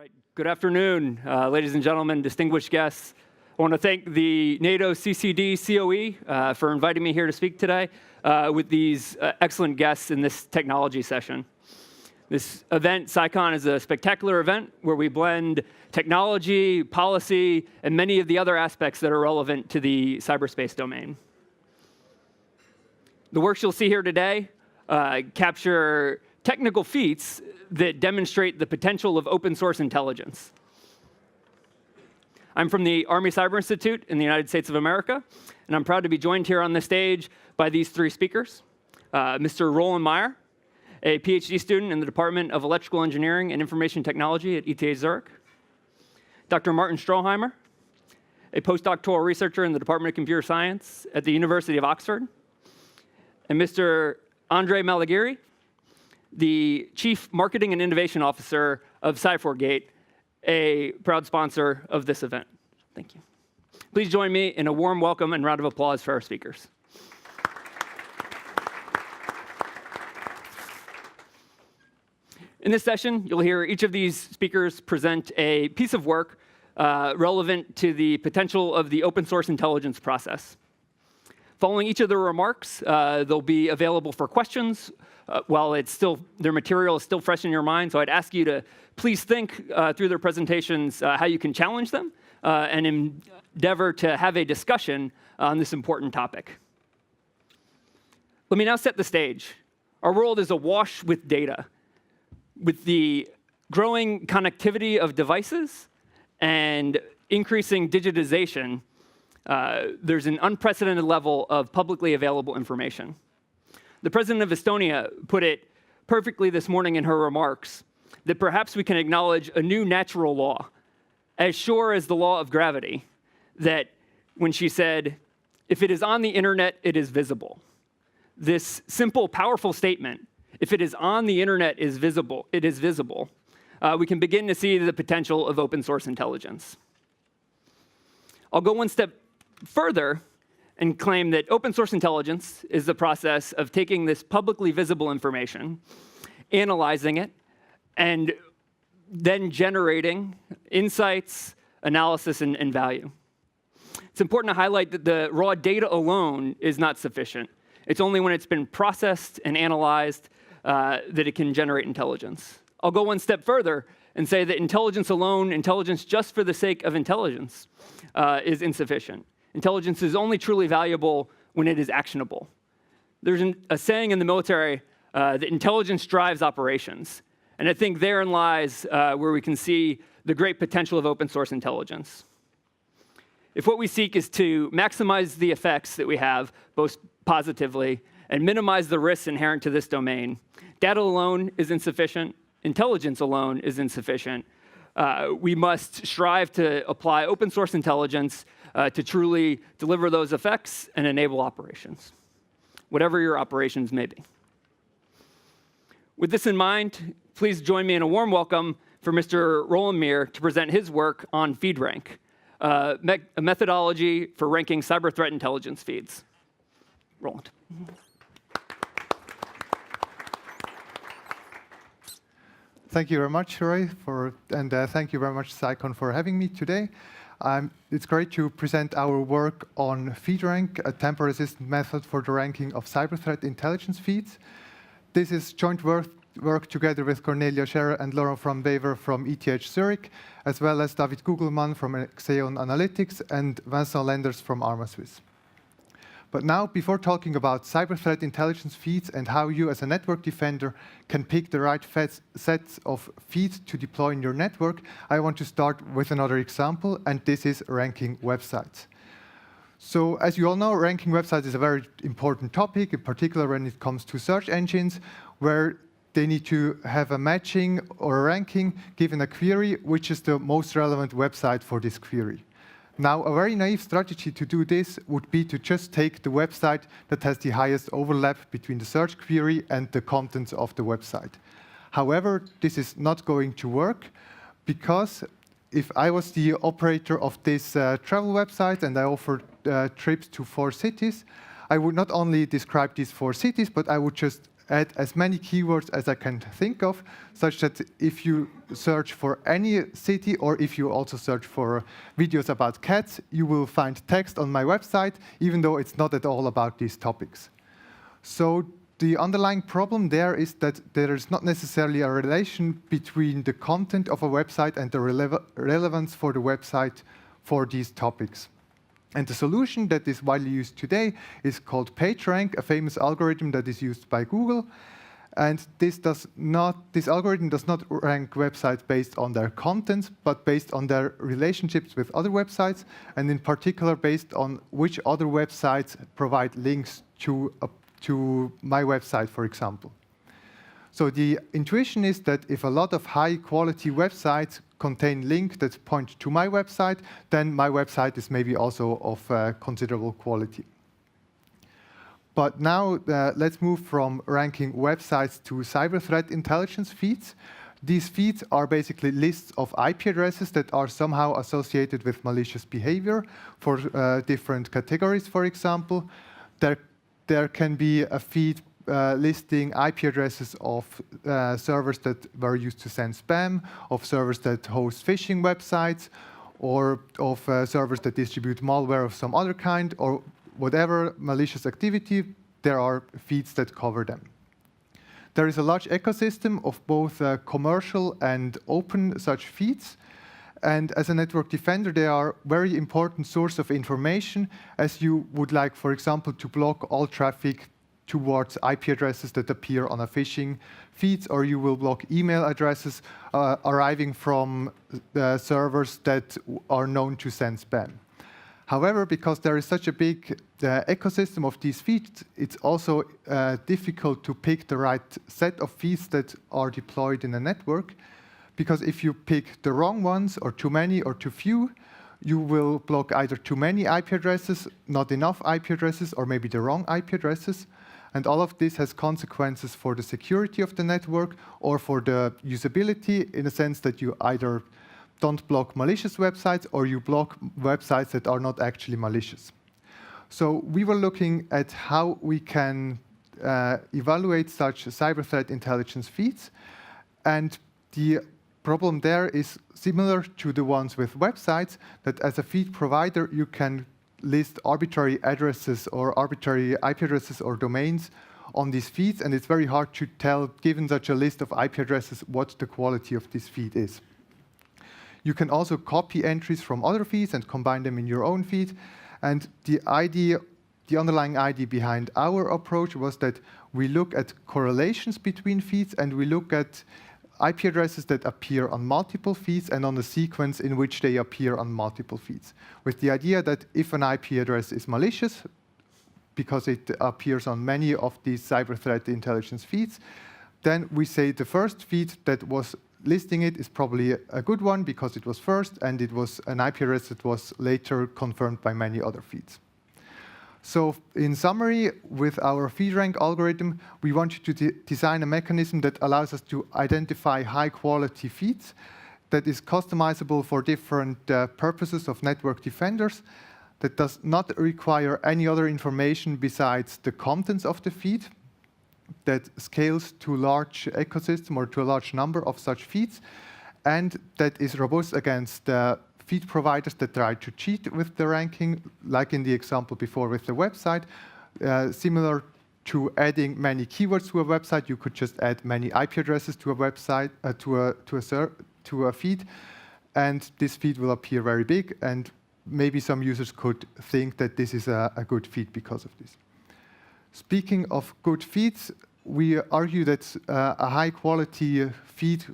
right, good afternoon, ladies and gentlemen, distinguished guests. I want to thank the NATO CCD COE for inviting me here to speak today with these excellent guests in this technology session. This event, SciCon, is a spectacular event where we blend technology, policy, and many of the other aspects that are relevant to the cyberspace domain. The works you'll see here today capture technical feats that demonstrate the potential of open source intelligence. I'm from the Army Cyber Institute in the United States of America, and I'm proud to be joined here on the stage by these three speakers. Mr. Roland Meyer, a PhD student in the Department of Electrical Engineering and Information Technology at ETH Zurich. Dr. Martin Stroheimer, a postdoctoral researcher in the Department of Computer Science at the University of Oxford. And Mr. Andre Malagiri, the Chief Marketing and Innovation Officer of Sci4Gate, a proud sponsor of this event. Thank you. Please join me in a warm welcome and round of applause for our speakers. In this session, you'll hear each of these speakers present a piece of work relevant to the potential of the open source intelligence process. Following each of their remarks, they'll be available for questions while their material is still fresh in your mind. So I'd ask you to please think through their presentations how you can challenge them and endeavor to have a discussion on this important topic. Let me now set the stage. Our world is awash with data. With the growing connectivity of devices and increasing digitization, there's an unprecedented level of publicly available information. The president of Estonia put it perfectly this morning in her remarks that perhaps we can acknowledge a new natural law, as sure as the law of gravity, that when she said, if it is on the internet, it is visible. This simple, powerful statement, if it is on the internet, it is visible. We can begin to see the potential of open source intelligence. I'll go one step further and claim that open source intelligence is the process of taking this publicly visible information, analyzing it, and then generating insights, analysis, and value. It's important to highlight that the raw data alone is not sufficient. It's only when it's been processed and analyzed that it can generate intelligence. I'll go one step further and say that intelligence alone, intelligence just for the sake of intelligence, is insufficient. Intelligence is only truly valuable when it is actionable. There's a saying in the military that intelligence drives operations. And I think therein lies where we can see the great potential of open source intelligence. If what we seek is to maximize the effects that we have, both positively, and minimize the risks inherent to this domain, data alone is insufficient. Intelligence alone is insufficient. We must strive to apply open source intelligence to truly deliver those effects and enable operations, whatever your operations may be. With this in mind, please join me in a warm welcome for Mr. Roland Meyer to present his work on FeedRank, a methodology for ranking cyber threat intelligence feeds. Roland. Thank you very much, Roy, and thank you very much, SciCon, for having me today. It's great to present our work on FeedRank, a tamper-resistant method for the ranking of cyber threat intelligence feeds. This is joint work together with Cornelia Scherer and Laurent van Wever from ETH Zurich, as well as David Gugelmann from Xeon Analytics and Vincent Lenders from ArmaSwiss. But now, before talking about cyber threat intelligence feeds and how you as a network defender can pick the right sets of feeds to deploy in your network, I want to start with another example, and this is ranking websites. So as you all know, ranking websites is a very important topic, in particular when it comes to search engines, where they need to have a matching or a ranking given a query, which is the most relevant website for this query. Now, a very naive strategy to do this would be to just take the website that has the highest overlap between the search query and the contents of the website. However, this is not going to work because if I was the operator of this travel website and I offered trips to 4 cities, I would not only describe these 4 cities, but I would just add as many keywords as I can think of, such that if you search for any city or if you also search for videos about cats, you will find text on my website, even though it's not at all about these topics. So the underlying problem there is that there is not necessarily a relation between the content of a website and the relevance for the website for these topics. And the solution that is widely used today is called PageRank, a famous algorithm that is used by Google. And this algorithm does not rank websites based on their contents, but based on their relationships with other websites, and in particular based on which other websites provide links to my website, for example. So the intuition is that if a lot of high-quality websites contain links that point to my website, then my website is maybe also of considerable quality. But now let's move from ranking websites to cyber threat intelligence feeds. These feeds are basically lists of IP addresses that are somehow associated with malicious behavior for different categories, for example. There can be a feed listing IP addresses of servers that were used to send spam, of servers that host phishing websites, or of servers that distribute malware of some other kind, or whatever malicious activity. There are feeds that cover them. There is a large ecosystem of both commercial and open such feeds. And as a network defender, they are a very important source of information, as you would like, for example, to block all traffic towards IP addresses that appear on a phishing feeds, or you will block email addresses arriving from the servers that are known to send spam. However, because there is such a big ecosystem of these feeds, it's also difficult to pick the right set of feeds that are deployed in a network. Because if you pick the wrong ones, or too many, or too few, you will block either too many IP addresses, not enough IP addresses, or maybe the wrong IP addresses. And all of this has consequences for the security of the network or for the usability, in a sense that you either don't block malicious websites or you block websites that are not actually malicious. So we were looking at how we can evaluate such cyber threat intelligence feeds. And the problem there is similar to the ones with websites, that as a feed provider, you can list arbitrary addresses or arbitrary IP addresses or domains on these feeds, and it's very hard to tell, given such a list of IP addresses, what the quality of this feed is. You can also copy entries from other feeds and combine them in your own feed, and the underlying idea behind our approach was that we look at correlations between feeds, and we look at IP addresses that appear on multiple feeds and on the sequence in which they appear on multiple feeds, with the idea that if an IP address is malicious, because it appears on many of these cyber threat intelligence feeds, then we say the first feed that was listing it is probably a good one because it was first, and it was an IP address that was later confirmed by many other feeds. So in summary, with our FeedRank algorithm, we wanted to design a mechanism that allows us to identify high-quality feeds that is customizable for different purposes of network defenders, that does not require any other information besides the contents of the feed, that scales to a large ecosystem or to a large number of such feeds, and that is robust against feed providers that try to cheat with the ranking, like in the example before with the website. Similar to adding many keywords to a website, you could just add many IP addresses to a website, to a feed, and this feed will appear very big, and maybe some users could think that this is a good feed because of this. Speaking of good feeds, we argue that a high-quality feed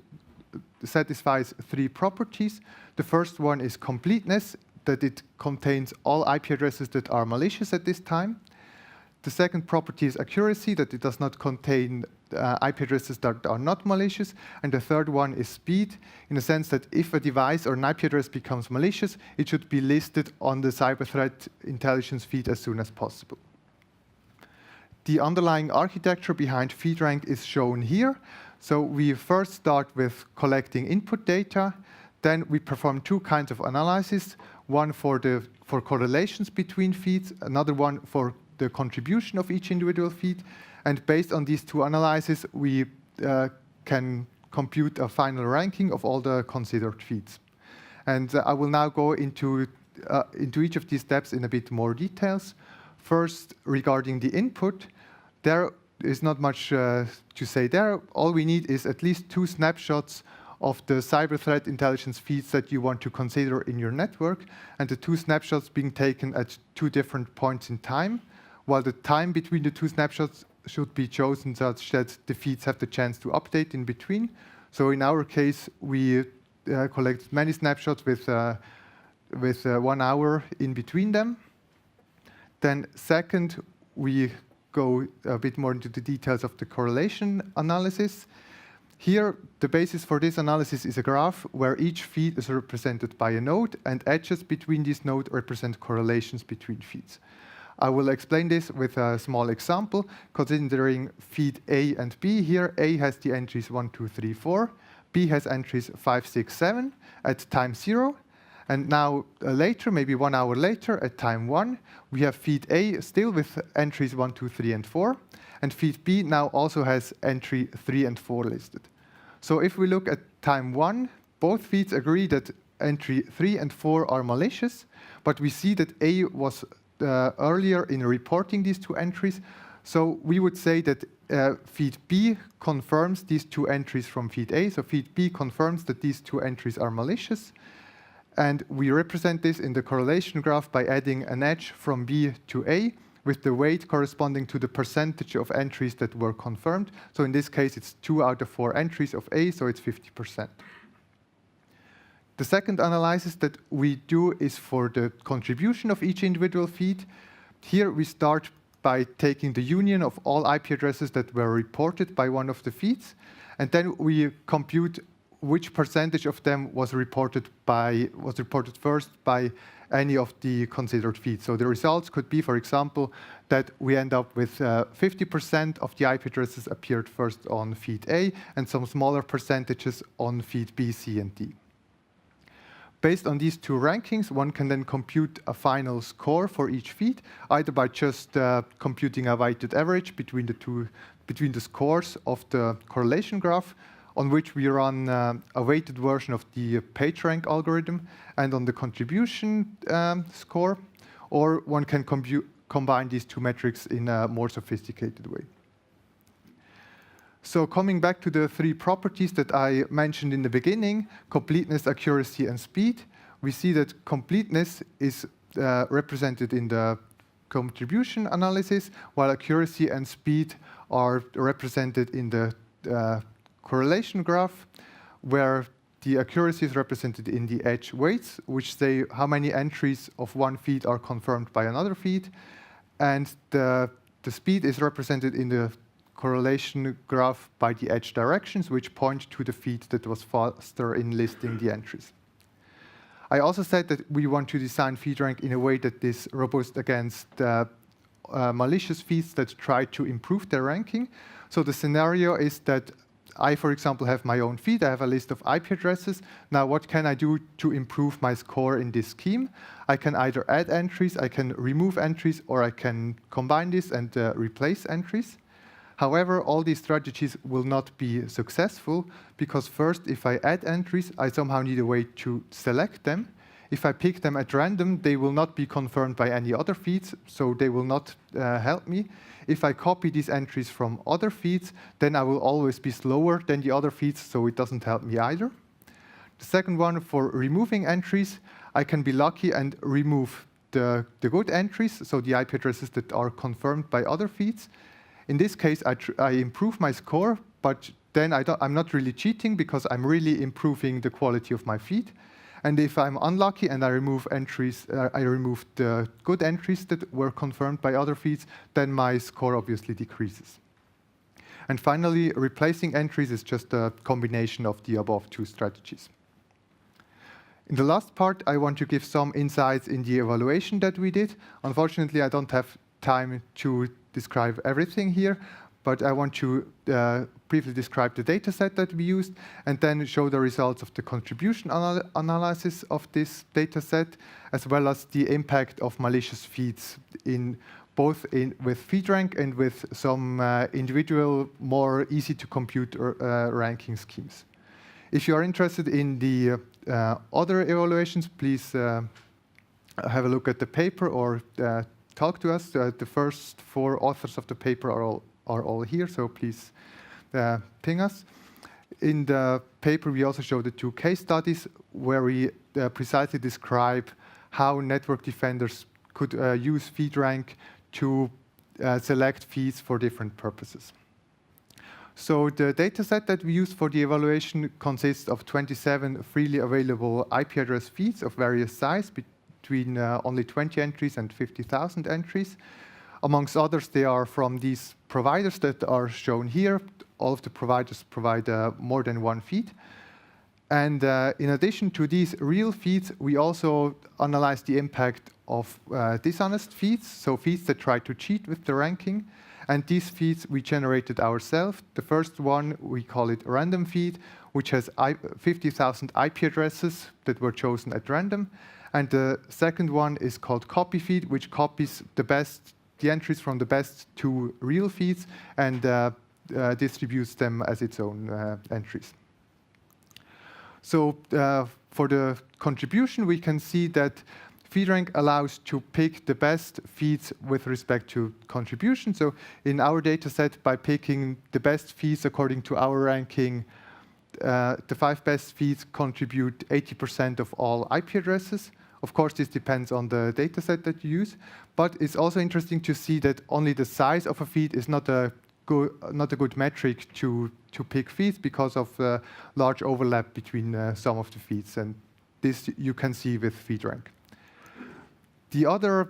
satisfies three properties. The first one is completeness, that it contains all IP addresses that are malicious at this time. The second property is accuracy, that it does not contain IP addresses that are not malicious. And the third one is speed, in the sense that if a device or an IP address becomes malicious, it should be listed on the cyber threat intelligence feed as soon as possible. The underlying architecture behind FeedRank is shown here. So we first start with collecting input data. Then we perform two kinds of analysis, one for correlations between feeds, another one for the contribution of each individual feed. And based on these two analyses, we can compute a final ranking of all the considered feeds. And I will now go into each of these steps in a bit more details. First, regarding the input, there is not much to say there. All we need is at least 2 snapshots of the cyber threat intelligence feeds that you want to consider in your network, and the 2 snapshots being taken at 2 different points in time, while the time between the 2 snapshots should be chosen such that the feeds have the chance to update in between. So in our case, we collect many snapshots with 1 hour in between them. Then second, we go a bit more into the details of the correlation analysis. Here, the basis for this analysis is a graph where each feed is represented by a node, and edges between these nodes represent correlations between feeds. I will explain this with a small example, considering feed A and B. Here, A has the entries 1, 2, 3, 4. B has entries 5, 6, 7 at time 0. And now later, maybe 1 hour later, at time 1, we have feed A still with entries 1, 2, 3, and 4. And feed B now also has entry 3 and 4 listed. So if we look at time 1, both feeds agree that entry 3 and 4 are malicious, but we see that A was earlier in reporting these 2 entries. So we would say that feed B confirms these 2 entries from feed A. So feed B confirms that these 2 entries are malicious. And we represent this in the correlation graph by adding an edge from B to A with the weight corresponding to the percentage of entries that were confirmed. So in this case, it's 2 out of 4 entries of A, so it's 50%. The second analysis that we do is for the contribution of each individual feed. Here we start by taking the union of all IP addresses that were reported by one of the feeds, and then we compute which percentage of them was reported first by any of the considered feeds. So the results could be, for example, that we end up with 50% of the IP addresses appeared first on feed A and some smaller percentages on feed B, C, and D. Based on these 2 rankings, one can then compute a final score for each feed, either by just computing a weighted average between the scores of the correlation graph, on which we run a weighted version of the PageRank algorithm, and on the contribution score, or one can combine these 2 metrics in a more sophisticated way. So coming back to the 3 properties that I mentioned in the beginning, completeness, accuracy, and speed, we see that completeness is represented in the contribution analysis, while accuracy and speed are represented in the correlation graph, where the accuracy is represented in the edge weights, which say how many entries of one feed are confirmed by another feed, and the speed is represented in the correlation graph by the edge directions, which point to the feed that was faster in listing the entries. I also said that we want to design FeedRank in a way that is robust against malicious feeds that try to improve their ranking. So the scenario is that I, for example, have my own feed. I have a list of IP addresses. Now, what can I do to improve my score in this scheme? I can either add entries, I can remove entries, or I can combine this and replace entries. However, all these strategies will not be successful because first, if I add entries, I somehow need a way to select them. If I pick them at random, they will not be confirmed by any other feeds, so they will not help me. If I copy these entries from other feeds, then I will always be slower than the other feeds, so it doesn't help me either. The second one, for removing entries, I can be lucky and remove the good entries, so the IP addresses that are confirmed by other feeds. In this case, I improve my score, but then I'm not really cheating because I'm really improving the quality of my feed. And if I'm unlucky and I remove entries, I remove the good entries that were confirmed by other feeds, then my score obviously decreases. And finally, replacing entries is just a combination of the above 2 strategies. In the last part, I want to give some insights in the evaluation that we did. Unfortunately, I don't have time to describe everything here, but I want to briefly describe the data set that we used and then show the results of the contribution analysis of this data set, as well as the impact of malicious feeds in both with feed rank and with some individual, more easy to compute ranking schemes. If you are interested in the other evaluations, please have a look at the paper or talk to us. The first 4 authors of the paper are all here, so please ping us. In the paper, we also show the 2 case studies where we precisely describe how network defenders could use feed rank to select feeds for different purposes. So the dataset that we use for the evaluation consists of 27 freely available IP address feeds of various size, between only 20 entries and 50,000 entries. Amongst others, they are from these providers that are shown here. All of the providers provide more than 1 feed. And in addition to these real feeds, we also analyze the impact of dishonest feeds, so feeds that try to cheat with the ranking. And these feeds we generated ourselves. The first one, we call it random feed, which has 50,000 IP addresses that were chosen at random. And the second one is called copy feed, which copies the entries from the best 2 real feeds and distributes them as its own entries. So for the contribution, we can see that FeedRank allows to pick the best feeds with respect to contribution. So in our data set, by picking the best feeds according to our ranking, the 5 best feeds contribute 80% of all IP addresses. Of course, this depends on the data set that you use, but it's also interesting to see that only the size of a feed is not a good metric to pick feeds because of the large overlap between some of the feeds, and this you can see with FeedRank. The other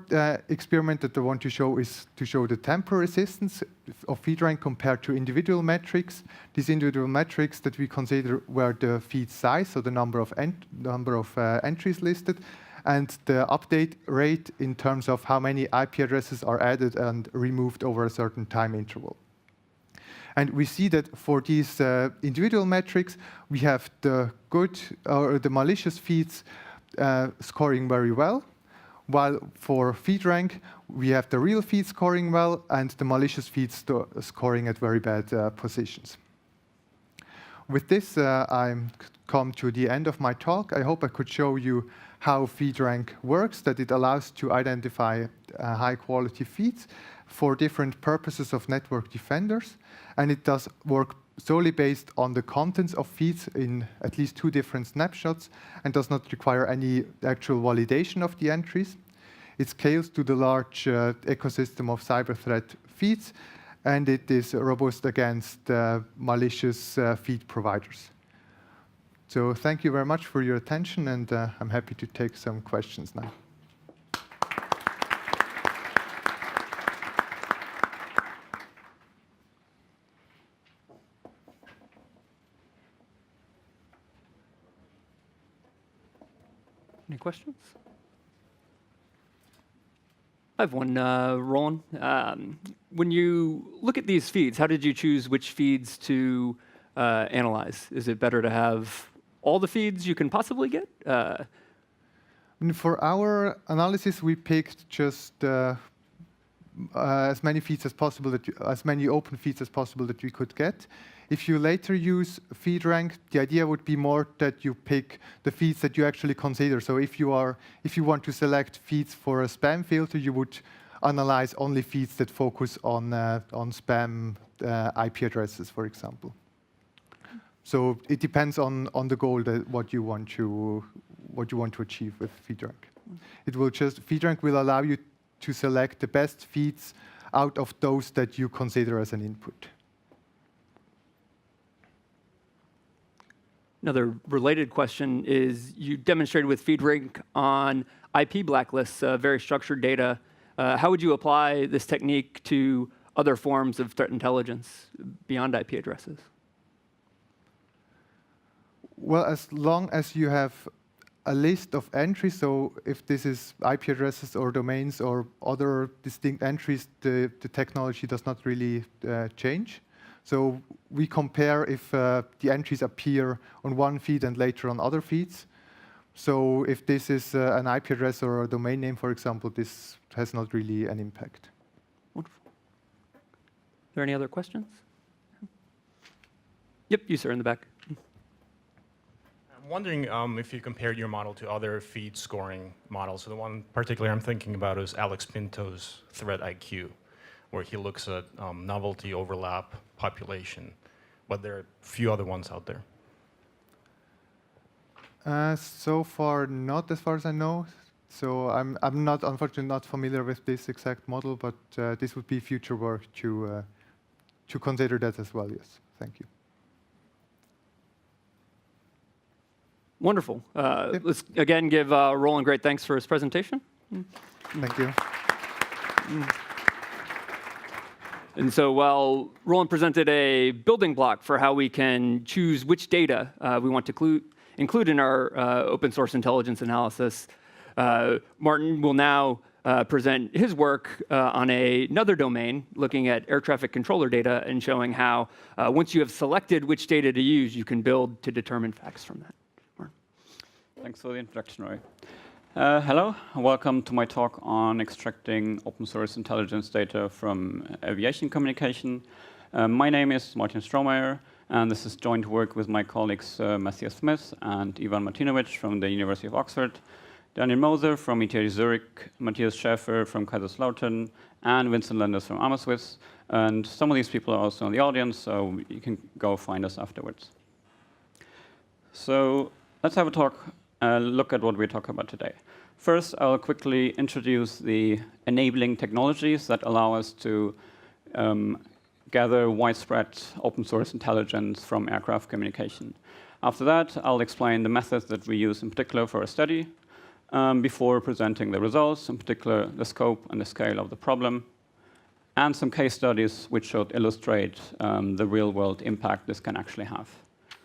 experiment that I want to show is to show the temporal resistance of FeedRank compared to individual metrics. These individual metrics that we consider were the feed size, so the number of entries listed, and the update rate in terms of how many IP addresses are added and removed over a certain time interval. And we see that for these individual metrics, we have the good or the malicious feeds scoring very well, while for FeedRank, we have the real feeds scoring well and the malicious feeds scoring at very bad positions. With this, I'm come to the end of my talk. I hope I could show you how FeedRank works, that it allows to identify high-quality feeds for different purposes of network defenders. And it does work solely based on the contents of feeds in at least 2 different snapshots and does not require any actual validation of the entries. It scales to the large ecosystem of cyber threat feeds, and it is robust against malicious feed providers. So thank you very much for your attention, and I'm happy to take some questions now. Any questions? I have one, Roland. When you look at these feeds, how did you choose which feeds to analyze? Is it better to have all the feeds you can possibly get? For our analysis, we picked just as many feeds as possible, as many open feeds as possible that we could get. If you later use FeedRank, the idea would be more that you pick the feeds that you actually consider. So if you want to select feeds for a spam filter, you would analyze only feeds that focus on spam IP addresses, for example. So it depends on the goal that what you want to achieve with FeedRank. FeedRank will allow you to select the best feeds out of those that you consider as an input. Another related question is, you demonstrated with FeedRank on IP blacklists, very structured data. How would you apply this technique to other forms of threat intelligence beyond IP addresses? Well, as long as you have a list of entries, so if this is IP addresses or domains or other distinct entries, the technology does not really change. So we compare if the entries appear on one feed and later on other feeds. So if this is an IP address or a domain name, for example, this has not really an impact. there any other questions? Yep, you, sir, in the back. I'm wondering if you compared your model to other feed scoring models. So the one particular I'm thinking about is Alex Pinto's Threat IQ, where he looks at novelty, overlap, population. But there are a few other ones out there. So far, not as far as I know. So I'm not, unfortunately, not familiar with this exact model, but this would be future work to consider that as well. Yes, thank you. Wonderful. Let's again give Roland great thanks for his presentation. Thank you. And so while Roland presented a building block for how we can choose which data we want to include in our open source intelligence analysis, Martin will now present his work on another domain, looking at air traffic controller data and showing how once you have selected which data to use, you can build to determine facts from that. Martin. Thanks for the introduction, Roy. Hello, welcome to my talk on extracting open source intelligence data from aviation communication. My name is Martin Strohmeyer, and this is joint work with my colleagues Matthias Smith and Ivan Martinovic from the University of Oxford, Daniel Moser from ETH Zurich, Matthias Schäfer from Kaiserslautern, and Vincent Lenders from Amerswiss. And some of these people are also in the audience, so you can go find us afterwards. So let's have a look at what we talk about today. First, I'll quickly introduce the enabling technologies that allow us to gather widespread open source intelligence from aircraft communication. After that, I'll explain the methods that we use in particular for a study before presenting the results, in particular the scope and the scale of the problem, and some case studies which should illustrate the real-world impact this can actually have.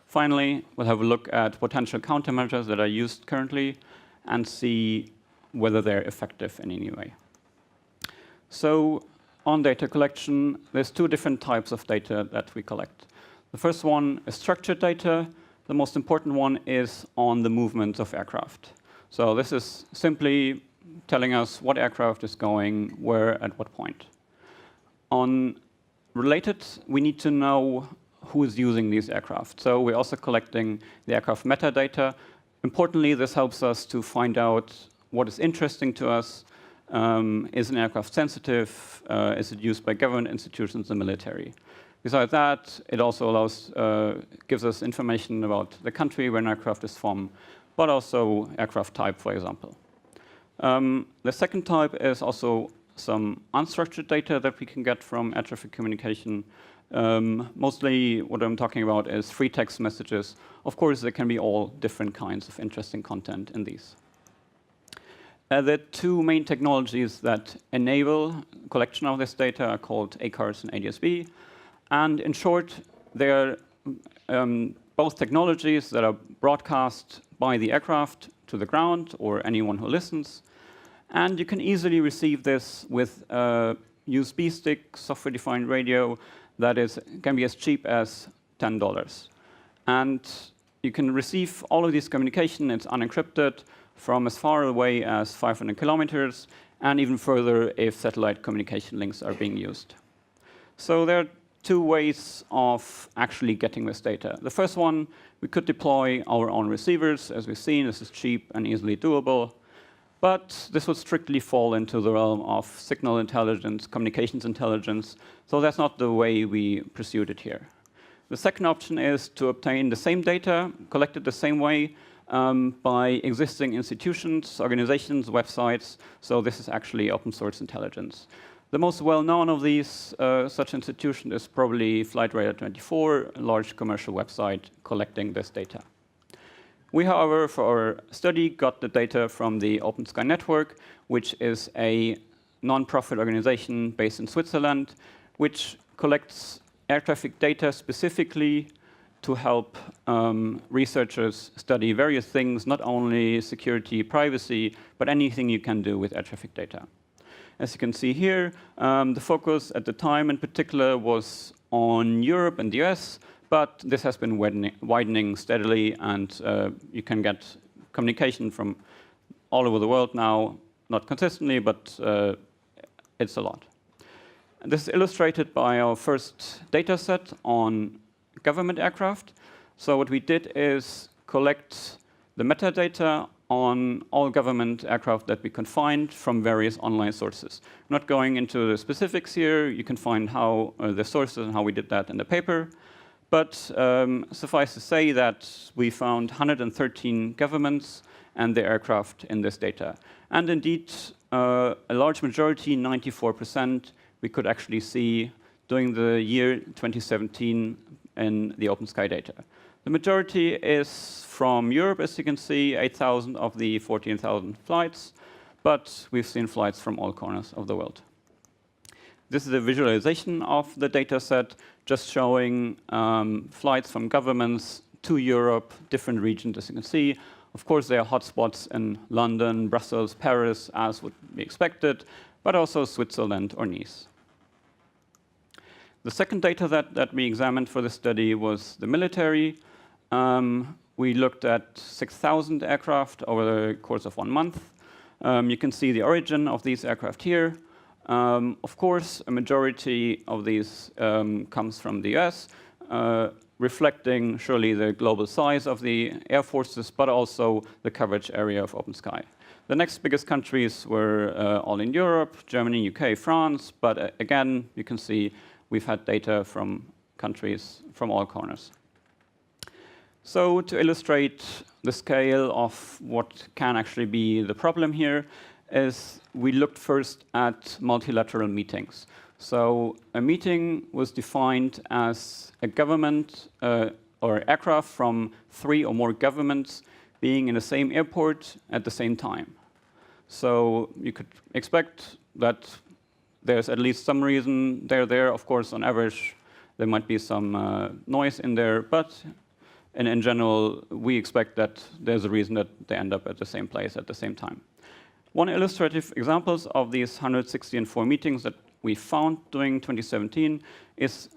Finally, we'll have a look at potential countermeasures that are used currently and see whether they're effective in any way. So on data collection, there's two different types of data that we collect. The first one is structured data. The most important one is on the movement of aircraft. So this is simply telling us what aircraft is going where at what point. On related, we need to know who is using these aircraft. So we're also collecting the aircraft metadata. Importantly, this helps us to find out what is interesting to us. Is an aircraft sensitive? Is it used by government institutions and military? Besides that, it also gives us information about the country where an aircraft is from, but also aircraft type, for example. The second type is also some unstructured data that we can get from air traffic communication. Mostly what I'm talking about is free text messages. Of course, there can be all different kinds of interesting content in these. The two main technologies that enable collection of this data are called ACARS and ADS-B. And in short, they're both technologies that are broadcast by the aircraft to the ground or anyone who listens. And you can easily receive this with a USB stick, software-defined radio, that can be as cheap as $10. And you can receive all of this communication. It's unencrypted from as far away as 500 kilometers, and even further if satellite communication links are being used. So there are two ways of actually getting this data. The first one, we could deploy our own receivers. As we've seen, this is cheap and easily doable. But this would strictly fall into the realm of signal intelligence, communications intelligence, so that's not the way we pursued it here. The second option is to obtain the same data, collected the same way, by existing institutions, organizations, websites, so this is actually open source intelligence. The most well-known of these such institutions is probably Flightradar24, a large commercial website collecting this data. We, however, for our study, got the data from the Open Sky Network, which is a non-profit organization based in Switzerland, which collects air traffic data specifically to help researchers study various things, not only security, privacy, but anything you can do with air traffic data. As you can see here, the focus at the time in particular was on Europe and the US, but this has been widening steadily, and you can get communication from all over the world now, not consistently, but it's a lot. This is illustrated by our first data set on government aircraft. So what we did is collect the metadata on all government aircraft that we can find from various online sources. Not going into the specifics here, you can find how the sources and how we did that in the paper. But suffice to say that we found 113 governments and their aircraft in this data. And indeed, a large majority, 94%, we could actually see during the year 2017 in the OpenSky data. The majority is from Europe, as you can see, 8,000 of the 14,000 flights, but we've seen flights from all corners of the world. This is a visualization of the data set, just showing flights from governments to Europe, different regions, as you can see. Of course, there are hotspots in London, Brussels, Paris, as would be expected, but also Switzerland or Nice. The second data that we examined for the study was the military. We looked at 6,000 aircraft over the course of 1 month. You can see the origin of these aircraft here. Of course, a majority of these comes from the US, reflecting surely the global size of the air forces, but also the coverage area of OpenSky. The next biggest countries were all in Europe, Germany, UK, France, but again, you can see we've had data from countries from all corners. So to illustrate the scale of what can actually be the problem here is we looked first at multilateral meetings. So a meeting was defined as a government or aircraft from 3 or more governments being in the same airport at the same time. So you could expect that there's at least some reason they're there. Of course, on average, there might be some noise in there, but in general, we expect that there's a reason that they end up at the same place at the same time. One illustrative examples of these 164 meetings that we found during 2017 is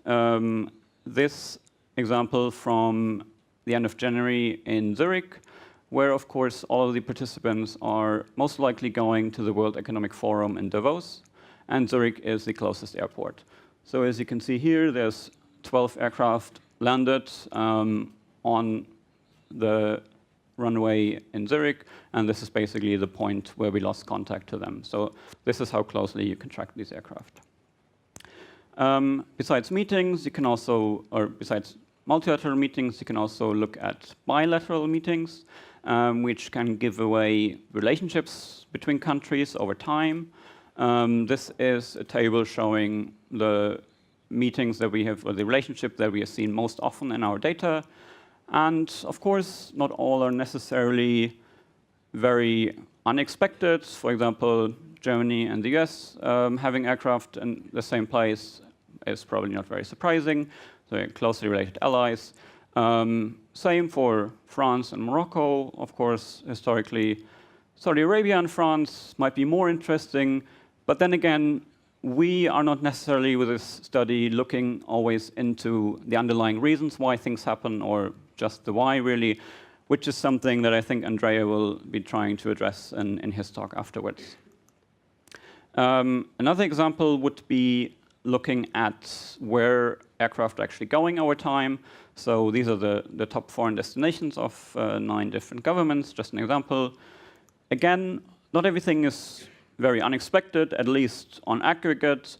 this example from the end of January in Zurich, where, of course, all of the participants are most likely going to the World Economic Forum in Davos, and Zurich is the closest airport. So as you can see here, there's 12 aircraft landed on the runway in Zurich, and this is basically the point where we lost contact to them. So this is how closely you can track these aircraft. Besides meetings, you can also, or besides multilateral meetings, you can also look at bilateral meetings, which can give away relationships between countries over time. This is a table showing the meetings that we have, or the relationship that we have seen most often in our data. And of course, not all are necessarily very unexpected. For example, Germany and the US having aircraft in the same place is probably not very surprising. They're closely related allies. Same for France and Morocco. Of course, historically, Saudi Arabia and France might be more interesting. But then again, we are not necessarily with this study looking always into the underlying reasons why things happen, or just the why really, which is something that I think Andrea will be trying to address in his talk afterwards. Another example would be looking at where aircraft are actually going over time. So these are the top foreign destinations of 9 different governments, just an example. Again, not everything is very unexpected, at least on aggregate.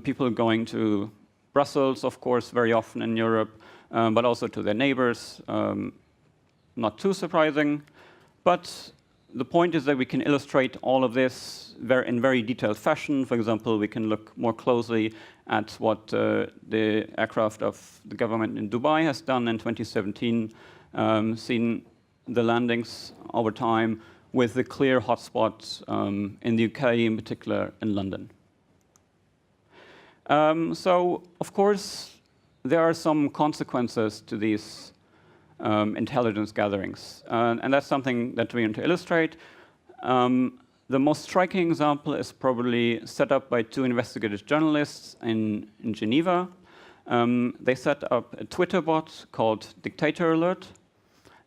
People going to Brussels, of course, very often in Europe, but also to their neighbors. Not too surprising. But the point is that we can illustrate all of this in very detailed fashion. For example, we can look more closely at what the aircraft of the government in Dubai has done in 2017, seen the landings over time, with the clear hotspots in the UK, in particular in London. So, of course, there are some consequences to these intelligence gatherings, and that's something that we want to illustrate. The most striking example is probably set up by 2 investigative journalists in Geneva. They set up a Twitter bot called Dictator Alert.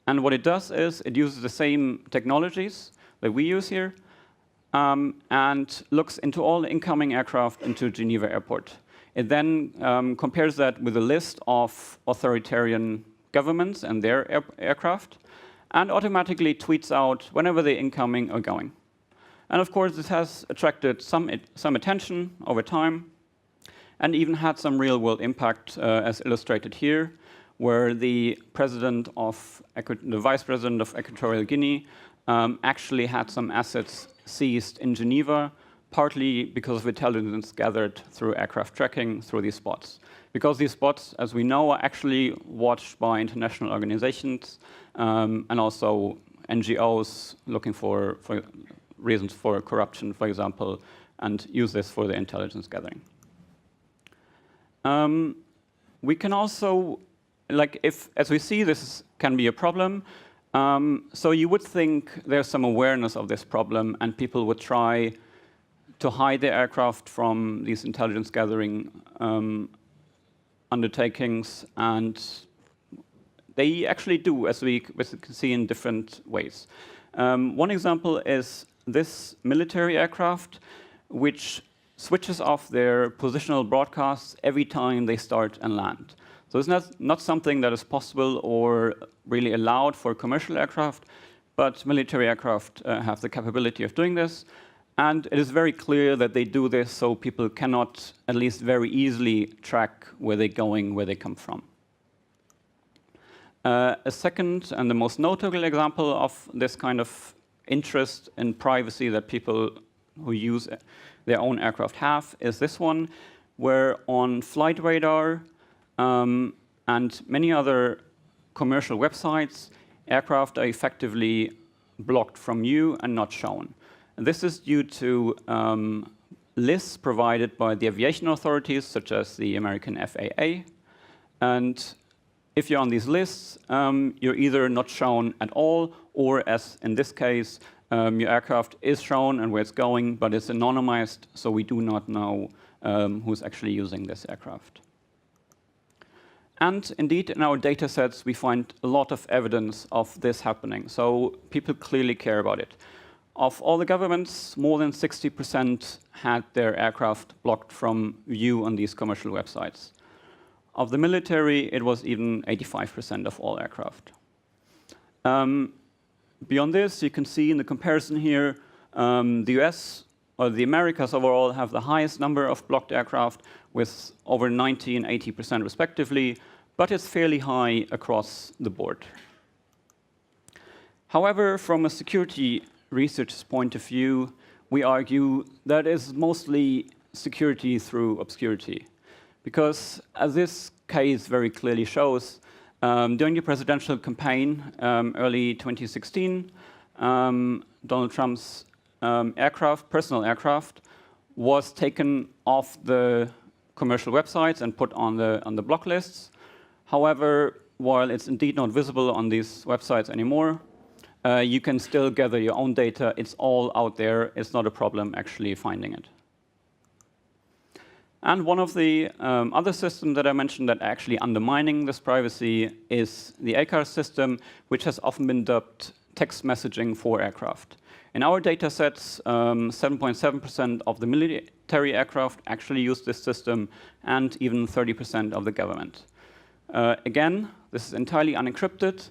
And what it does is it uses the same technologies that we use here, and looks into all the incoming aircraft into Geneva Airport. It then compares that with a list of authoritarian governments and their aircraft, and automatically tweets out whenever they're incoming or going. And of course, this has attracted some attention over time, and even had some real-world impact, as illustrated here, where the vice president of Equatorial Guinea actually had some assets seized in Geneva, partly because of intelligence gathered through aircraft tracking through these spots. Because these spots, as we know, are actually watched by international organizations and also NGOs looking for reasons for corruption, for example, and use this for the intelligence gathering. We can also, as we see, this can be a problem. So you would think there's some awareness of this problem, and people would try to hide their aircraft from these intelligence gathering undertakings, and they actually do, as we can see in different ways. One example is this military aircraft, which switches off their positional broadcasts every time they start and land. So it's not something that is possible or really allowed for commercial aircraft, but military aircraft have the capability of doing this. And it is very clear that they do this so people cannot, at least very easily, track where they're going, where they come from. A second and the most notable example of this kind of interest in privacy that people who use their own aircraft have is this one, where on Flight Radar and many other commercial websites, aircraft are effectively blocked from view and not shown. And this is due to lists provided by the aviation authorities, such as the American FAA. And if you're on these lists, you're either not shown at all, or as in this case, your aircraft is shown and where it's going, but it's anonymized, so we do not know who's actually using this aircraft. And indeed, in our data sets, we find a lot of evidence of this happening. So people clearly care about it. Of all the governments, more than 60% had their aircraft blocked from view on these commercial websites. Of the military, it was even 85% of all aircraft. Beyond this, you can see in the comparison here, the US or the Americas overall have the highest number of blocked aircraft with over 90% and 80% respectively, but it's fairly high across the board. However, from a security research's point of view, we argue that is mostly security through obscurity. Because as this case very clearly shows, during the presidential campaign early 2016, Donald Trump's personal aircraft, was taken off the commercial websites and put on the block lists. However, while it's indeed not visible on these websites anymore, you can still gather your own data. It's all out there. It's not a problem actually finding it. And one of the other systems that I mentioned that are actually undermining this privacy is the ACARS system, which has often been dubbed text messaging for aircraft. In our data sets, 7.7% of the military aircraft actually use this system, and even 30% of the government. Again, this is entirely unencrypted,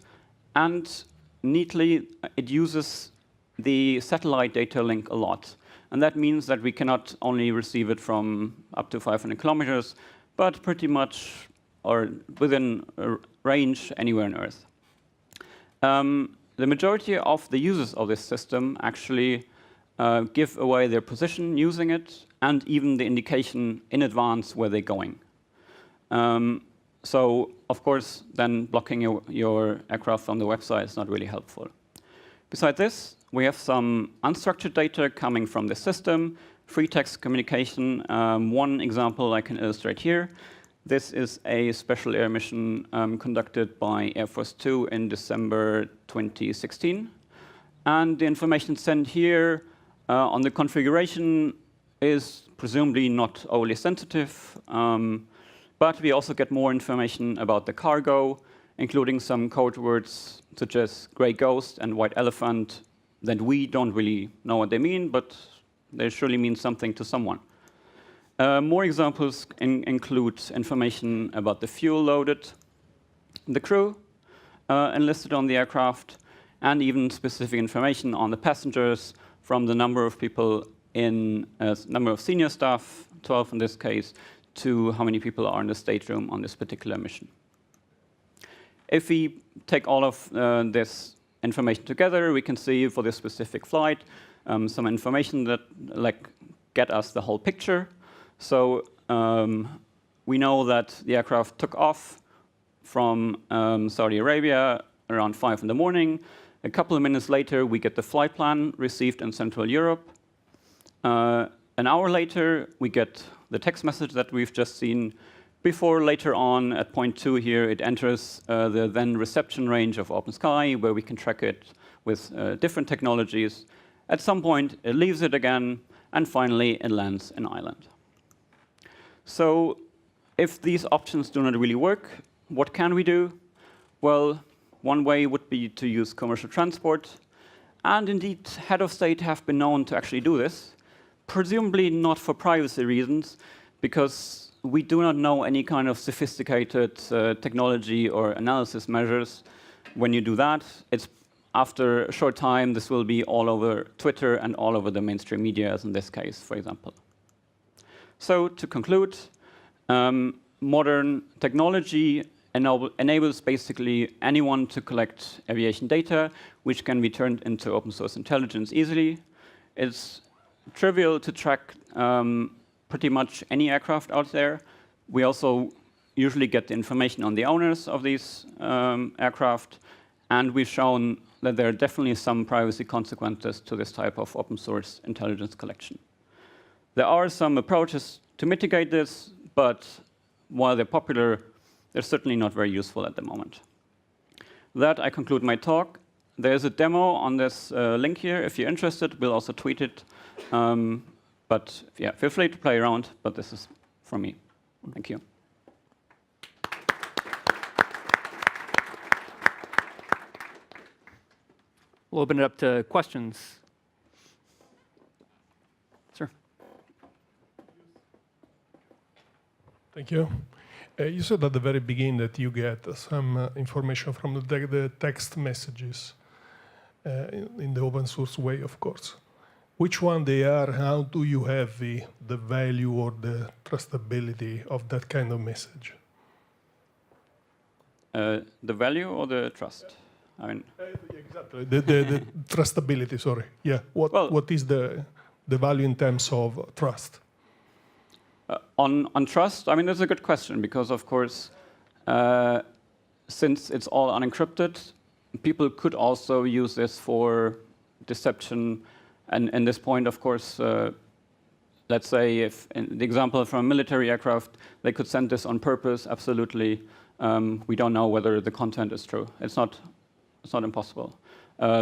and neatly, it uses the satellite data link a lot. And that means that we cannot only receive it from up to 500 kilometers, but pretty much or within a range anywhere on Earth. The majority of the users of this system actually give away their position using it, and even the indication in advance where they're going. So, of course, then blocking your aircraft on the website is not really helpful. Besides this, we have some unstructured data coming from the system, free text communication. One example I can illustrate here. This is a special air mission conducted by Air Force 2 in December 2016. And the information sent here on the configuration is presumably not overly sensitive. But we also get more information about the cargo, including some code words such as gray ghost and white elephant that we don't really know what they mean, but They surely mean something to someone. More examples include information about the fuel loaded, the crew enlisted on the aircraft, and even specific information on the passengers, from the number of people in number of senior staff, 12 in this case, to how many people are in the stateroom on this particular mission. If we take all of this information together, we can see for this specific flight some information that get us the whole picture. So we know that the aircraft took off from Saudi Arabia around 5 in the morning. A couple of minutes later, we get the flight plan received in Central Europe. An hour later, we get the text message that we've just seen. Before later on, at point 2 here, it enters the then reception range of OpenSky, where we can track it with different technologies. At some point, it leaves it again, and finally, it lands in Ireland. So if these options do not really work, what can we do? Well, one way would be to use commercial transport. And indeed, head of state have been known to actually do this, presumably not for privacy reasons, because we do not know any kind of sophisticated technology or analysis measures. When you do that, it's after a short time, this will be all over Twitter and all over the mainstream media, as in this case, for example. So to conclude, modern technology enables basically anyone to collect aviation data, which can be turned into open source intelligence easily. It's trivial to track pretty much any aircraft out there. We also usually get the information on the owners of these aircraft, and we've shown that there are definitely some privacy consequences to this type of open source intelligence collection. There are some approaches to mitigate this, but while they're popular, they're certainly not very useful at the moment. With that, I conclude my talk. There's a demo on this link here. If you're interested, we'll also tweet it. But yeah, feel free to play around, but this is from me. Thank you. We'll open it up to questions. Sir. Thank you. You said at the very beginning that you get some information from the text messages in the open source way, of course. Which one they are? How do you have the value or the trustability of that kind of message? The value or the trust? I mean, exactly. The trustability. Sorry. Yeah. What is the value in terms of trust? On trust, I mean, that's a good question because, of course, since it's all unencrypted, people could also use this for deception. And in this point, of course, let's say if in the example from a military aircraft, they could send this on purpose. Absolutely, we don't know whether the content is true. It's not impossible.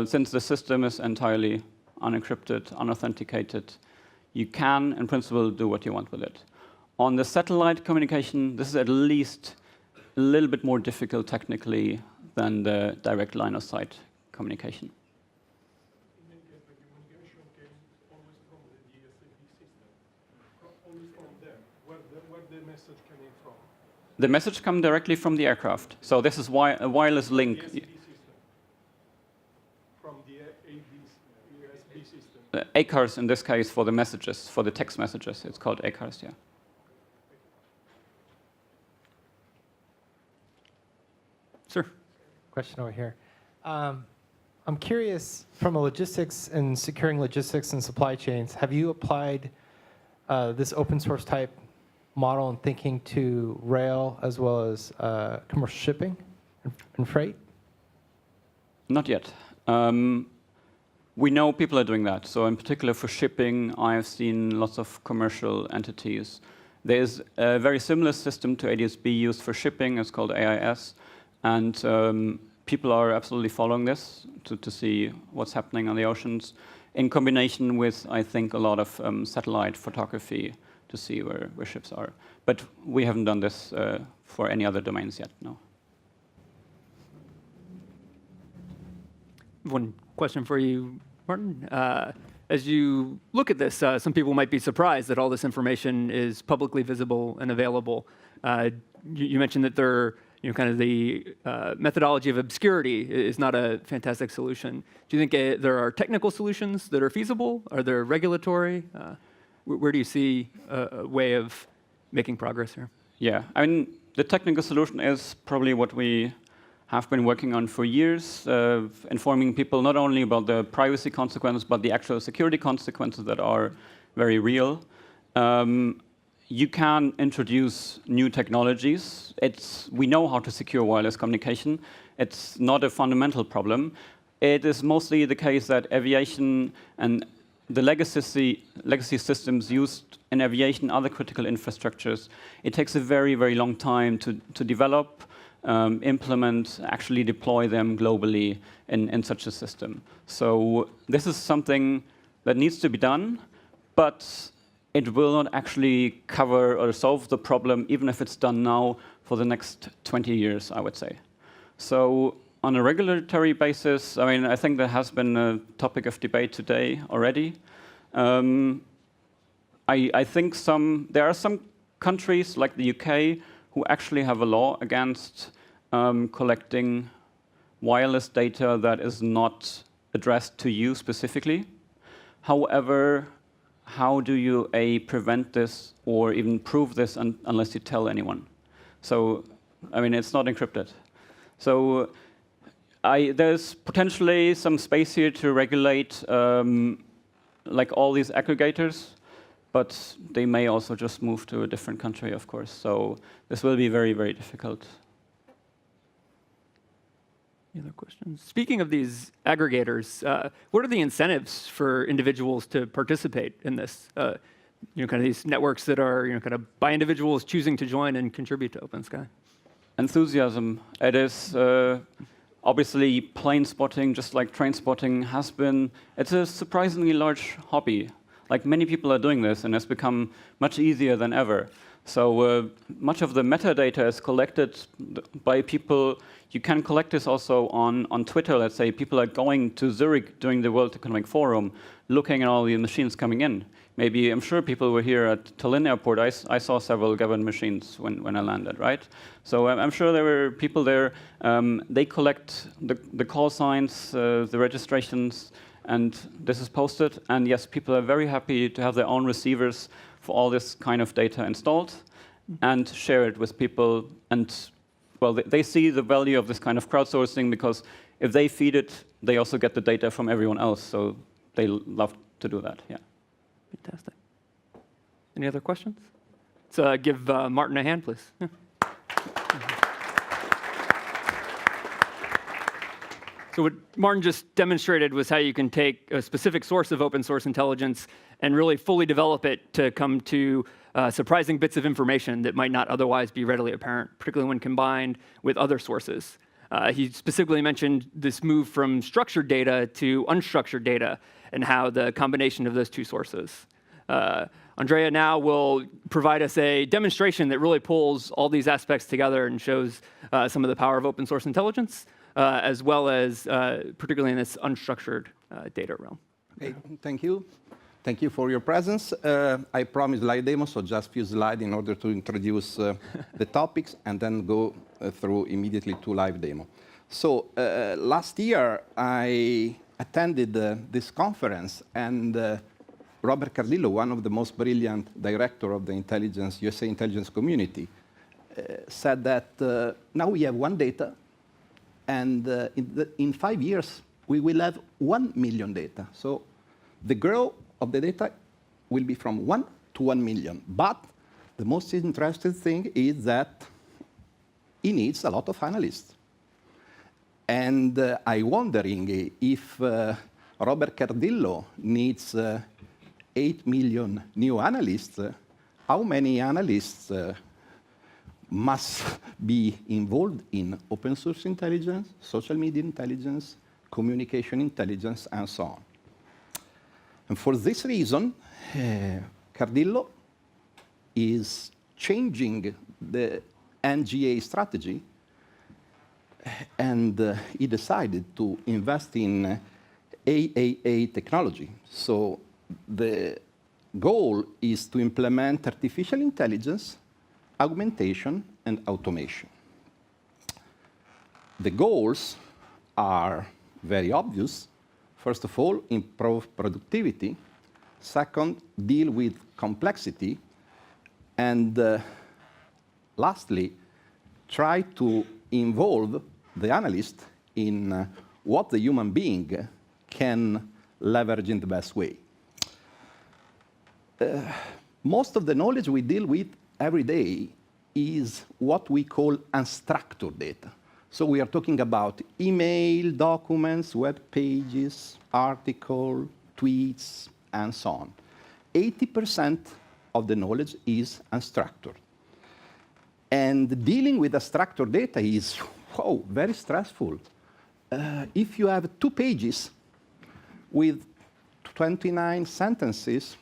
Since the system is entirely unencrypted, unauthenticated, you can, in principle, do what you want with it. On the satellite communication, this is at least a little bit more difficult technically than the direct line of sight communication. In any case, the communication came always from the DSAP system, always from them, where the message came from. The message comes directly from the aircraft. So this is why a wireless link. DSP system. From the USB system. ACARS in this case for the messages, for the text messages. It's called ACARS, yeah. Sir. Question over here. I'm curious, from a logistics and securing logistics and supply chains, have you applied this open source type model and thinking to rail as well as commercial shipping and freight? Not yet. We know people are doing that. So in particular for shipping, I have seen lots of commercial entities. There's a very similar system to ADS-B used for shipping. It's called AIS. And people are absolutely following this to see what's happening on the oceans, in combination with, I think, a lot of satellite photography to see where ships are. But we haven't done this for any other domains yet, no. One question for you, Martin. as you look at this, some people might be surprised that all this information is publicly visible and available. You mentioned that kind of the methodology of obscurity is not a fantastic solution. Do you think there are technical solutions that are feasible? Are there regulatory? Where do you see a way of making progress here? Yeah, I mean, the technical solution is probably what we have been working on for years, informing people not only about the privacy consequences, but the actual security consequences that are very real. You can introduce new technologies. We know how to secure wireless communication. It's not a fundamental problem. It is mostly the case that aviation and the legacy systems used in aviation, other critical infrastructures, it takes a very, very long time to develop, implement, actually deploy them globally in such a system. So this is something that needs to be done, but it will not actually cover or solve the problem, even if it's done now for the next 20 years, I would say. So on a regulatory basis, I mean, I think that has been a topic of debate today already. I think there are some countries like the UK who actually have a law against collecting wireless data that is not addressed to you specifically. However, how do you prevent this or even prove this unless you tell anyone? So, I mean, it's not encrypted. So there's potentially some space here to regulate like all these aggregators, but they may also just move to a different country, of course. So this will be very, very difficult. Any other questions? Speaking of these aggregators, what are the incentives for individuals to participate in this? Kind of these networks that are kind of by individuals choosing to join and contribute to OpenSky. Enthusiasm. It is obviously plane spotting, just like train spotting has been. It's a surprisingly large hobby. Like many people are doing this, and it's become much easier than ever. So much of the metadata is collected by people. You can collect this also on Twitter. Let's say people are going to Zurich during the World Economic Forum, looking at all the machines coming in. Maybe, I'm sure people were here at Tallinn Airport. I saw several government machines when I landed, right? So I'm sure there were people there. They collect the call signs, the registrations, and this is posted. And yes, people are very happy to have their own receivers for all this kind of data installed and share it with people. And well, they see the value of this kind of crowdsourcing because if they feed it, they also get the data from everyone else. So they love to do that, yeah. Fantastic. Any other questions? Let's give Martin a hand, please. Yeah. So what Martin just demonstrated was how you can take a specific source of open source intelligence and really fully develop it to come to surprising bits of information that might not otherwise be readily apparent, particularly when combined with other sources. He specifically mentioned this move from structured data to unstructured data and how the combination of those two sources. Andrea now will provide us a demonstration that really pulls all these aspects together and shows some of the power of open source intelligence, as well as particularly in this unstructured data realm. Okay, thank you. Thank you for your presence. I promised live demo, so just a few slides in order to introduce the topics and then go through immediately to live demo. So last year, I attended this conference, and Robert Cardillo, one of the most brilliant director of the USA intelligence community, said that now we have one data, and in 5 years, we will have 1 million data. So the growth of the data will be from 1 to 1 million. But the most interesting thing is that it needs a lot of analysts. And I'm wondering if Robert Cardillo needs 8 million new analysts, how many analysts must be involved in open source intelligence, social media intelligence, communication intelligence, and so on. And for this reason, Cardillo is changing the NGA strategy, and he decided to invest in AAA technology. So the goal is to implement artificial intelligence, augmentation, and automation. The goals are very obvious. First of all, improve productivity. Second, deal with complexity. And lastly, try to involve the analyst in what the human being can leverage in the best way. Most of the knowledge we deal with every day is what we call unstructured data. So we are talking about email, documents, web pages, articles, tweets, and so on. 80% of the knowledge is unstructured. And dealing with unstructured data is very stressful. If you have 2 pages with 29 sentences,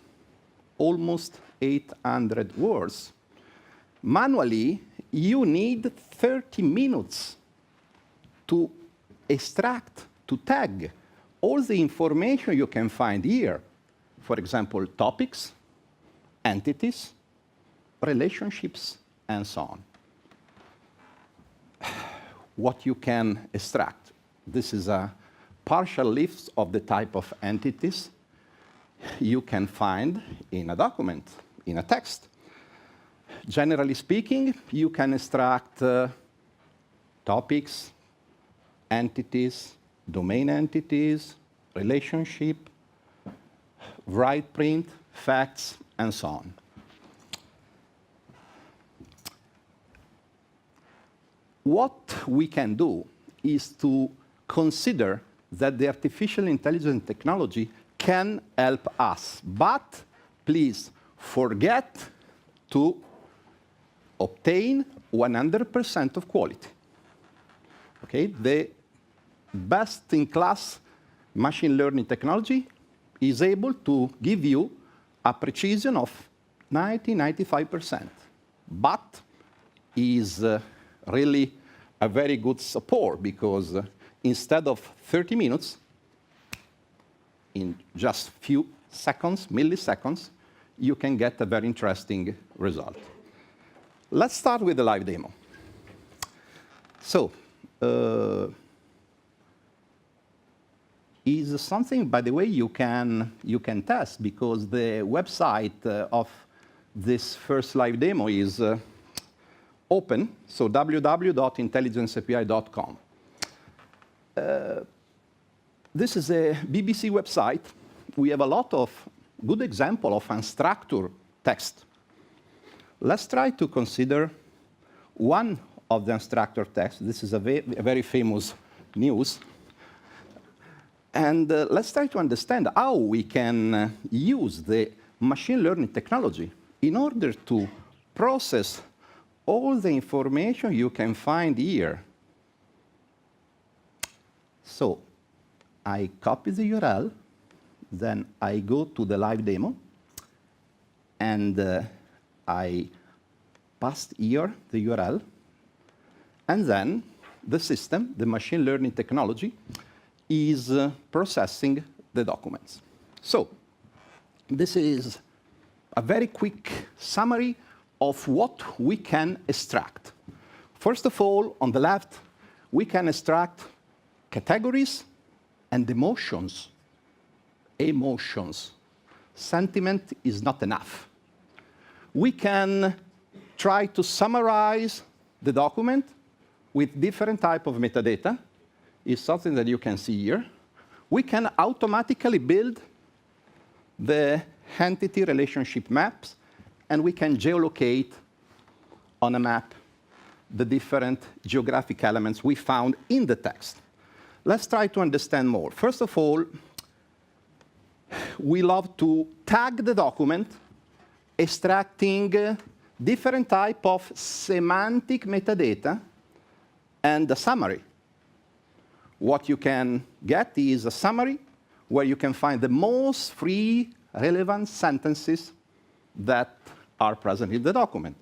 almost 800 words, manually, you need 30 minutes to extract, to tag all the information you can find here. For example, topics, entities, relationships, and so on. What you can extract. This is a partial list of the type of entities you can find in a document, in a text. Generally speaking, you can extract topics, entities, domain entities, relationship, write print, facts, and so on. What we can do is to consider that the artificial intelligence technology can help us, but please forget to obtain 100% of quality. Okay? The best-in-class machine learning technology is able to give you a precision of 90–95%, but is really a very good support because instead of 30 minutes, in just few seconds, milliseconds, you can get a very interesting result. Let's start with the live demo. So, is something, by the way, you can test because the website of this first live demo is open, so www.intelligenceapi.com. This is a BBC website. We have a lot of good examples of unstructured text. Let's try to consider one of the unstructured text. This is a very famous news. And let's try to understand how we can use the machine learning technology in order to process all the information you can find here. So I copy the URL, then I go to the live demo, and I paste here the URL, and then the system, the machine learning technology, is processing the documents. So this is a very quick summary of what we can extract. First of all, on the left, we can extract categories and emotions. Emotions. Sentiment is not enough. We can try to summarize the document with different type of metadata. It's something that you can see here. We can automatically build the entity relationship maps, and we can geolocate on a map the different geographic elements we found in the text. Let's try to understand more. First of all, we love to tag the document, extracting different type of semantic metadata and a summary. What you can get is a summary where you can find the most free relevant sentences that are present in the document.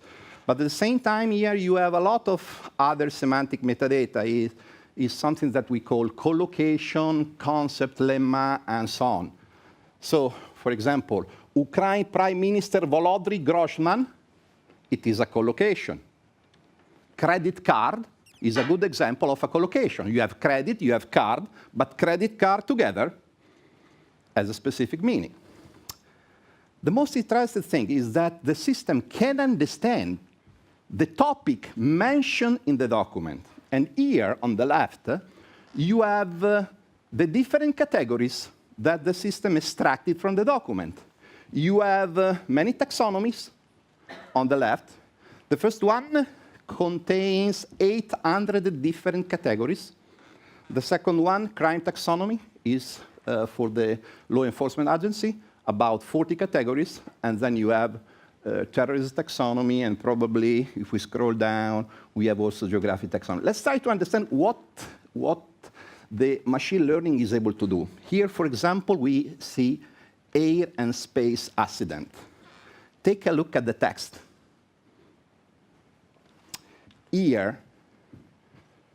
But at the same time, here you have a lot of other semantic metadata. is something that we call collocation, concept, lemma, and so on. So, for example, Ukraine Prime Minister Volodymyr Groysman, it is a collocation. Credit card is a good example of a collocation. You have credit, you have card, but credit card together has a specific meaning. The most interesting thing is that the system can understand the topic mentioned in the document. And here on the left, you have the different categories that the system extracted from the document. You have many taxonomies on the left. The first one contains 800 different categories. The second one, crime taxonomy, is for the law enforcement agency, about 40 categories. And then you have terrorism taxonomy, and probably, if we scroll down, we have also geographic taxonomy. Let's try to understand what the machine learning is able to do. Here, for example, we see air and space accident. Take a look at the text. Here,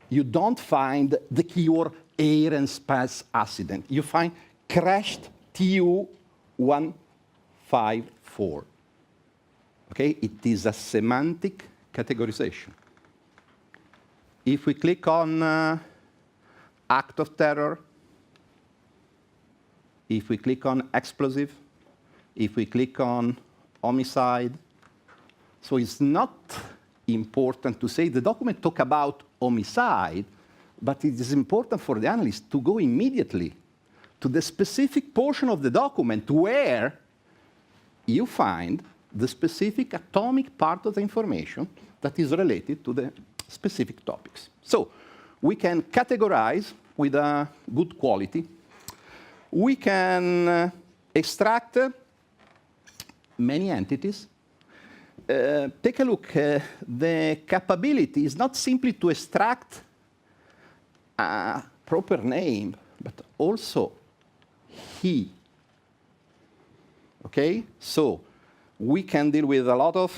you don't find the keyword air and space accident. You find crashed TU-154. Okay, it is a semantic categorization. If we click on act of terror, if we click on explosive, if we click on homicide, so it's not important to say the document talk about homicide, but it is important for the analyst to go immediately to the specific portion of the document where you find the specific atomic part of the information that is related to the specific topics. So we can categorize with a good quality. We can extract many entities. Take a look. The capability is not simply to extract a proper name, but also he. Okay? So we can deal with a lot of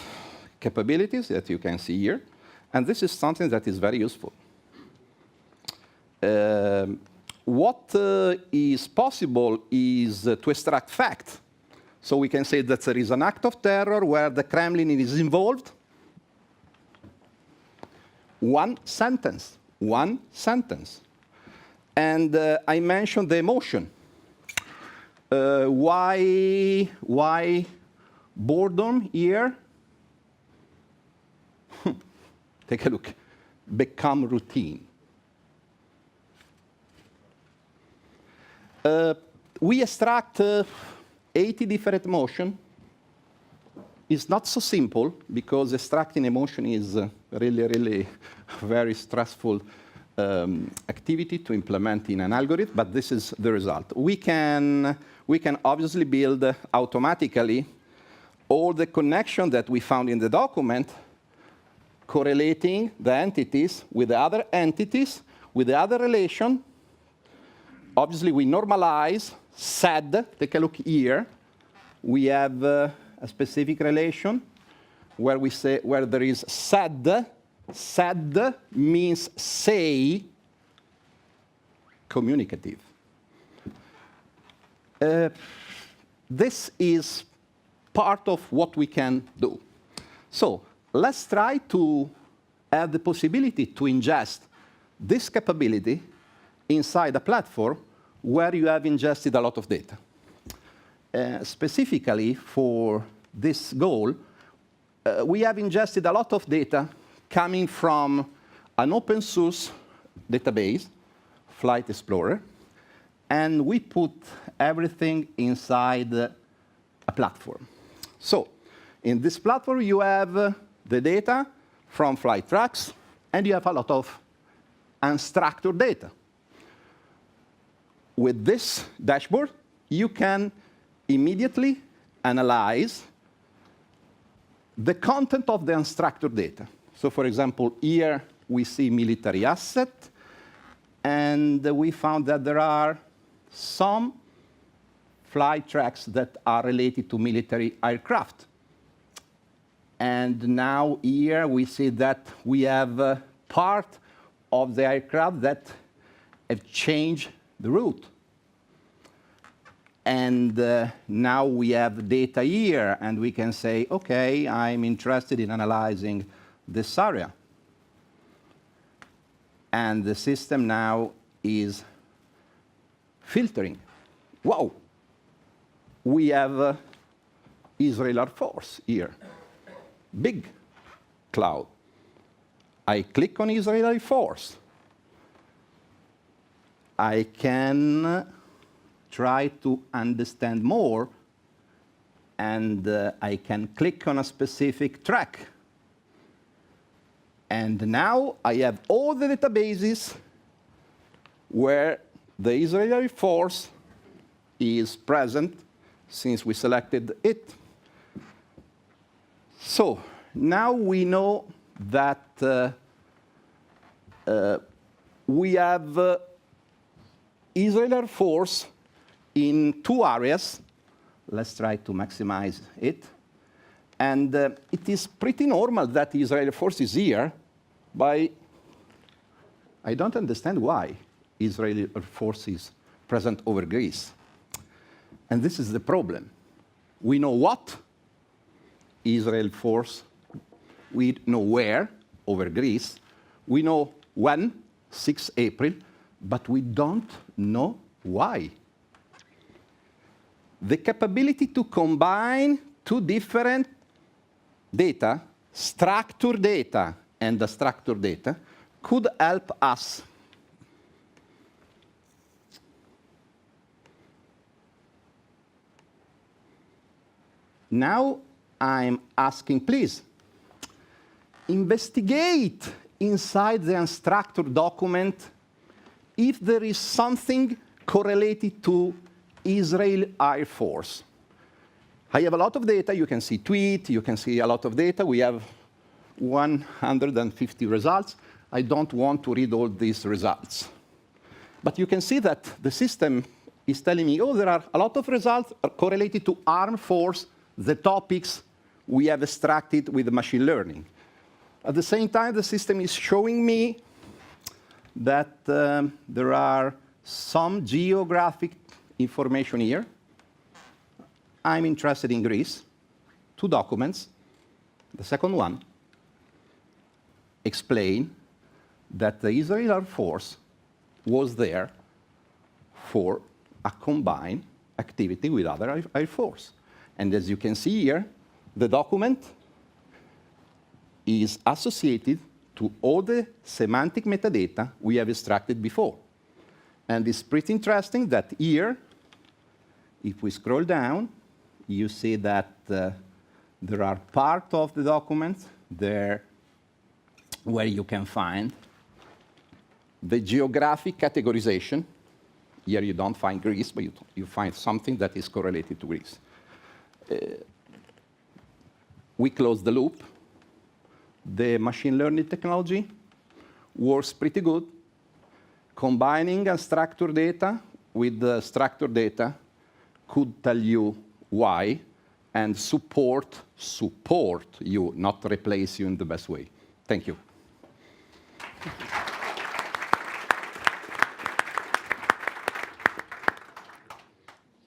capabilities that you can see here, and this is something that is very useful. What is possible is to extract fact. So we can say that there is an act of terror where the Kremlin is involved. One sentence. And I mentioned the emotion. Why boredom here? Take a look. Become routine. We extract 80 different emotion. It's not so simple because extracting emotion is really very stressful activity to implement in an algorithm, but this is the result. We can obviously build automatically all the connection that we found in the document, correlating the entities with the other entities, with the other relation. Obviously, we normalize said. Take a look here. We have a specific relation where we say where there is said. Said means say, communicative. This is part of what we can do. So let's try to have the possibility to ingest this capability inside a platform where you have ingested a lot of data. Specifically for this goal, we have ingested a lot of data coming from an open source database, Flight Explorer, and we put everything inside a platform. So in this platform, you have the data from flight tracks, and you have a lot of unstructured data. With this dashboard, you can immediately analyze the content of the unstructured data. So for example, here we see military asset, and we found that there are some flight tracks that are related to military aircraft. And now here we see that we have part of the aircraft that have changed the route. And now we have data here, and we can say, OK, I'm interested in analyzing this area. And the system now is filtering. Wow, we have Israel Air Force here, big cloud. I click on Israel Air Force. I can try to understand more, and I can click on a specific track. And now I have all the databases where the Israeli Air Force is present since we selected it. So now we know that we have Israeli Air Force in 2 areas. Let's try to maximize it. And it is pretty normal that the Israeli Air Force is here, but I don't understand why Israeli Air Force is present over Greece. And this is the problem. We know what Israel Force, we know where, over Greece. We know when, 6 April, but we don't know why. The capability to combine 2 different data, structured data and unstructured data, could help us. Now I'm asking, please, investigate inside the unstructured document if there is something correlated to Israel Air Force. I have a lot of data. You can see tweet. You can see a lot of data. We have 150 results. I don't want to read all these results. But you can see that the system is telling me, oh, there are a lot of results correlated to armed force, the topics we have extracted with machine learning. At the same time, the system is showing me that there are some geographic information here. I'm interested in Greece. 2 documents. The second one explain that the Israeli Air Force was there for a combined activity with other Air Force. And as you can see here, the document is associated to all the semantic metadata we have extracted before. And it's pretty interesting that here, if we scroll down, you see that there are parts of the document there where you can find the geographic categorization. Here you don't find Greece, but you find something that is correlated to Greece. We close the loop. The machine learning technology works pretty good. Combining unstructured data with the structured data could tell you why and support you, not replace you in the best way. Thank you.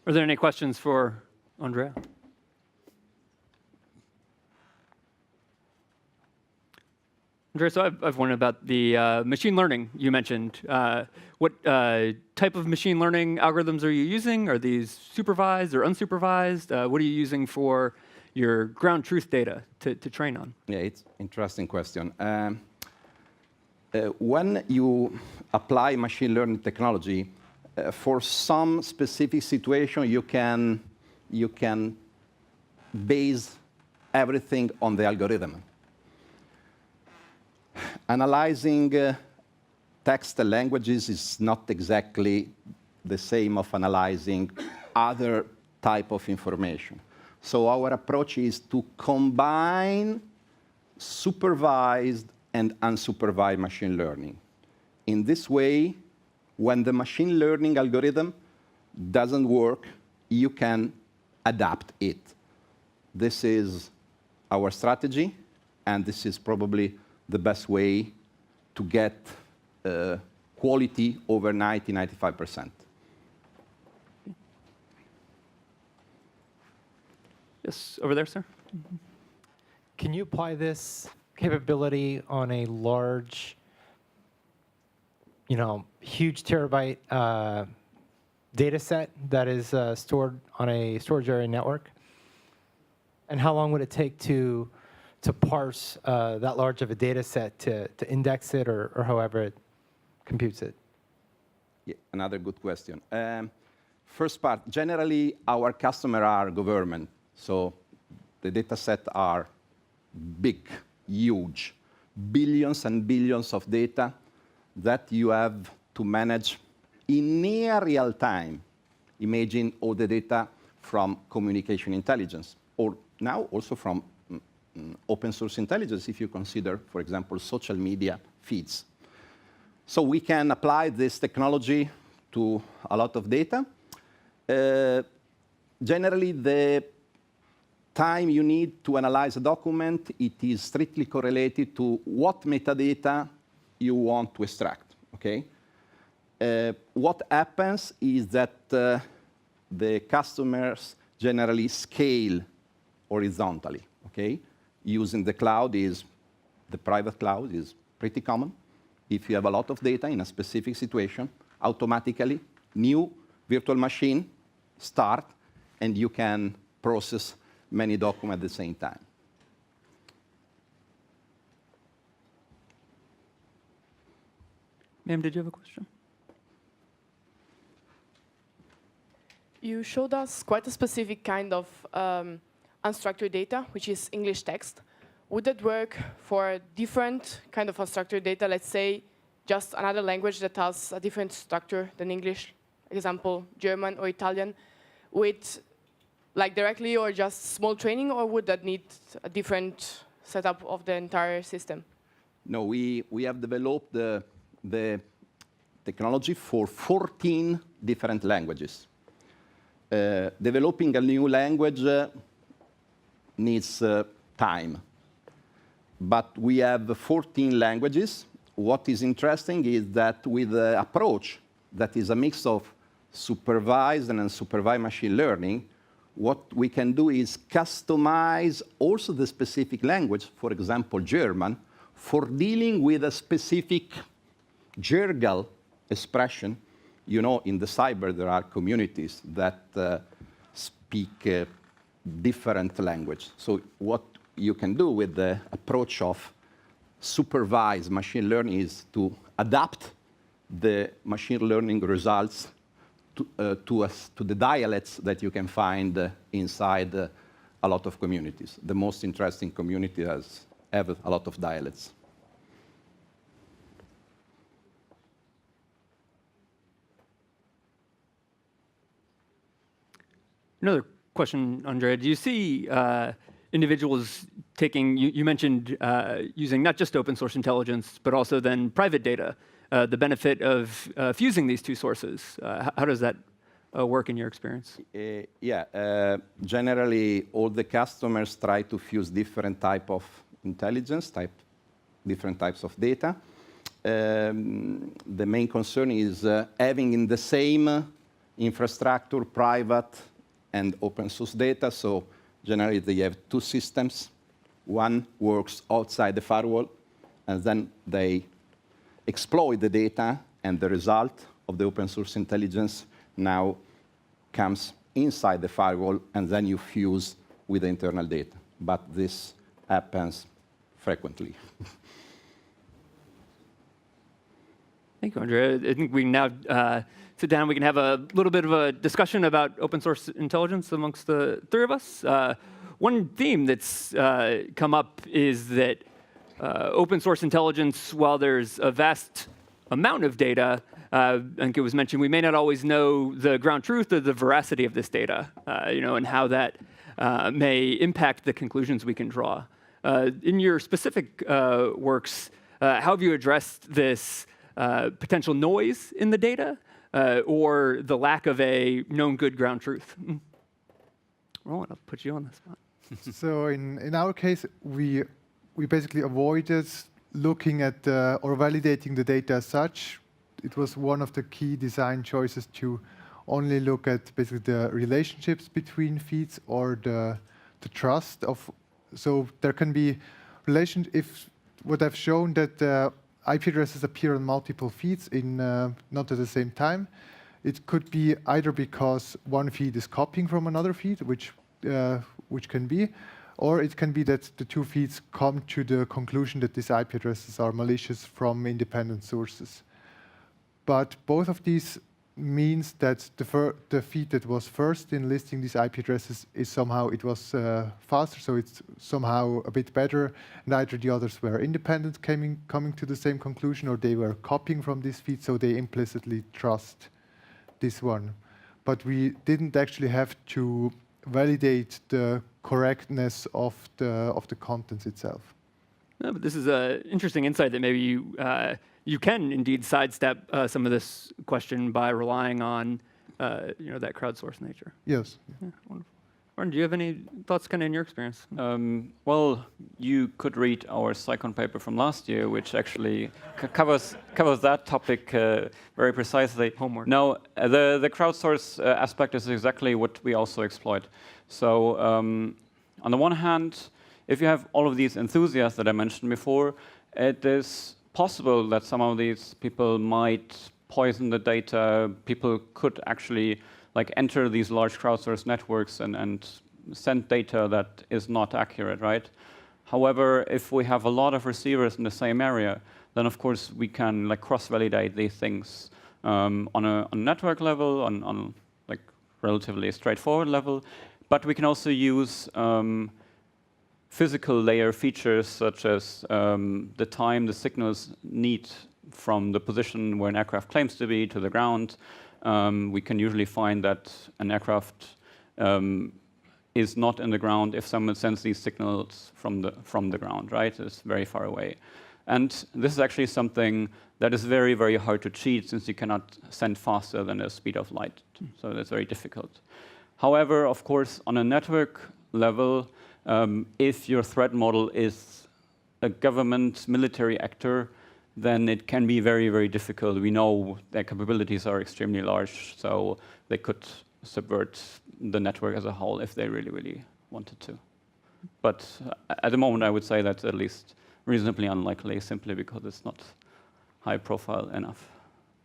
Are there any questions for Andrea? Andrea, so I've wondered about the machine learning you mentioned. What type of machine learning algorithms are you using? Are these supervised or unsupervised? What are you using for your ground truth data to train on? Yeah, it's an interesting question. When you apply machine learning technology, for some specific situation, you can base everything on the algorithm. Analyzing text and languages is not exactly the same of analyzing other type of information. So our approach is to combine supervised and unsupervised machine learning. In this way, when the machine learning algorithm doesn't work, you can adapt it. This is our strategy, and this is probably the best way to get quality over 95%. Yes, over there, sir. Can you apply this capability on a large, huge terabyte data set that is stored on a storage area network? And how long would it take to parse that large of a data set to index it or however it computes it? Yeah, another good question. First part, generally our customers are government, so the data sets are big, huge, billions and billions of data that you have to manage in near real time. Imagine all the data from communication intelligence, or now also from open source intelligence, if you consider, for example, social media feeds. So we can apply this technology to a lot of data. Generally, the time you need to analyze a document, it is strictly correlated to what metadata you want to extract, okay? What happens is that the customers generally scale horizontally, okay? Using the cloud the private cloud is pretty common. If you have a lot of data in a specific situation, automatically new virtual machine start, and you can process many documents at the same time. Ma'am, did you have a question? You showed us quite a specific kind of unstructured data, which is English text. Would that work for different kind of unstructured data? Let's say just another language that has a different structure than English, example, German or Italian, with like directly or just small training, or would that need a different setup of the entire system? No, we have developed the technology for 14 different languages. Developing a new language needs time. But we have 14 languages. What is interesting is that with the approach that is a mix of supervised and unsupervised machine learning, what we can do is customize also the specific language, for example, German, for dealing with a specific jargon expression. You know, in the cyber, there are communities that speak different language. So what you can do with the approach of supervised machine learning is to adapt the machine learning results to the dialects that you can find inside a lot of communities. The most interesting community have a lot of dialects. Another question, Andrea. Do you see individuals taking, you mentioned using not just open source intelligence, but also then private data, the benefit of fusing these two sources? How does that work in your experience? Generally, all the customers try to fuse different type of intelligence, different types of data. The main concern is having in the same infrastructure private and open source data. So generally, they have two systems. One works outside the firewall, and then they exploit the data, and the result of the open source intelligence now comes inside the firewall, and then you fuse with the internal data. But this happens frequently. Thank you, Andrea. I think we can now sit down. We can have a little bit of a discussion about open source intelligence amongst the three of us. One theme that's come up is that open source intelligence, while there's a vast amount of data, I think it was mentioned, we may not always know the ground truth or the veracity of this data, and how that may impact the conclusions we can draw. In your specific works, how have you addressed this potential noise in the data or the lack of a known good ground truth? Roland, I'll put you on the spot. So in our case, we basically avoided looking at or validating the data as such, it was one of the key design choices to only look at basically the relationships between feeds or the trust of. So there can be if what I've shown that IP addresses appear on multiple feeds in not at the same time. It could be either because one feed is copying from another feed, which can be, or it can be that the two feeds come to the conclusion that these IP addresses are malicious from independent sources. But both of these means that the feed that was first in listing these IP addresses is somehow it was faster, so it's somehow a bit better, and either the others were independent, coming to the same conclusion, or they were copying from this feed, so they implicitly trust this one. But we didn't actually have to validate the correctness of the contents itself. No, but this is an interesting insight that maybe you can indeed sidestep some of this question by relying on that crowdsourced nature. Yes. Yeah, wonderful. Martin, do you have any thoughts kind of in your experience? Well, you could read our SciCon paper from last year, which actually covers that topic very precisely. Homework. No, the crowdsource aspect is exactly what we also exploit. So on the one hand, if you have all of these enthusiasts that I mentioned before, it is possible that some of these people might poison the data. People could actually enter these large crowdsourced networks and send data that is not accurate, right? However, if we have a lot of receivers in the same area, then of course we can cross-validate these things on a network level, on relatively straightforward level. But we can also use physical layer features such as the time the signals need from the position where an aircraft claims to be to the ground. We can usually find that an aircraft is not in the ground if someone sends these signals from the ground, right? It's very far away. And this is actually something that is very, very hard to cheat since you cannot send faster than the speed of light. So that's very difficult. However, of course, on a network level, if your threat model is a government military actor, then it can be very, very difficult. We know their capabilities are extremely large, so they could subvert the network as a whole if they really, really wanted to. But at the moment, I would say that's at least reasonably unlikely, simply because it's not high profile enough.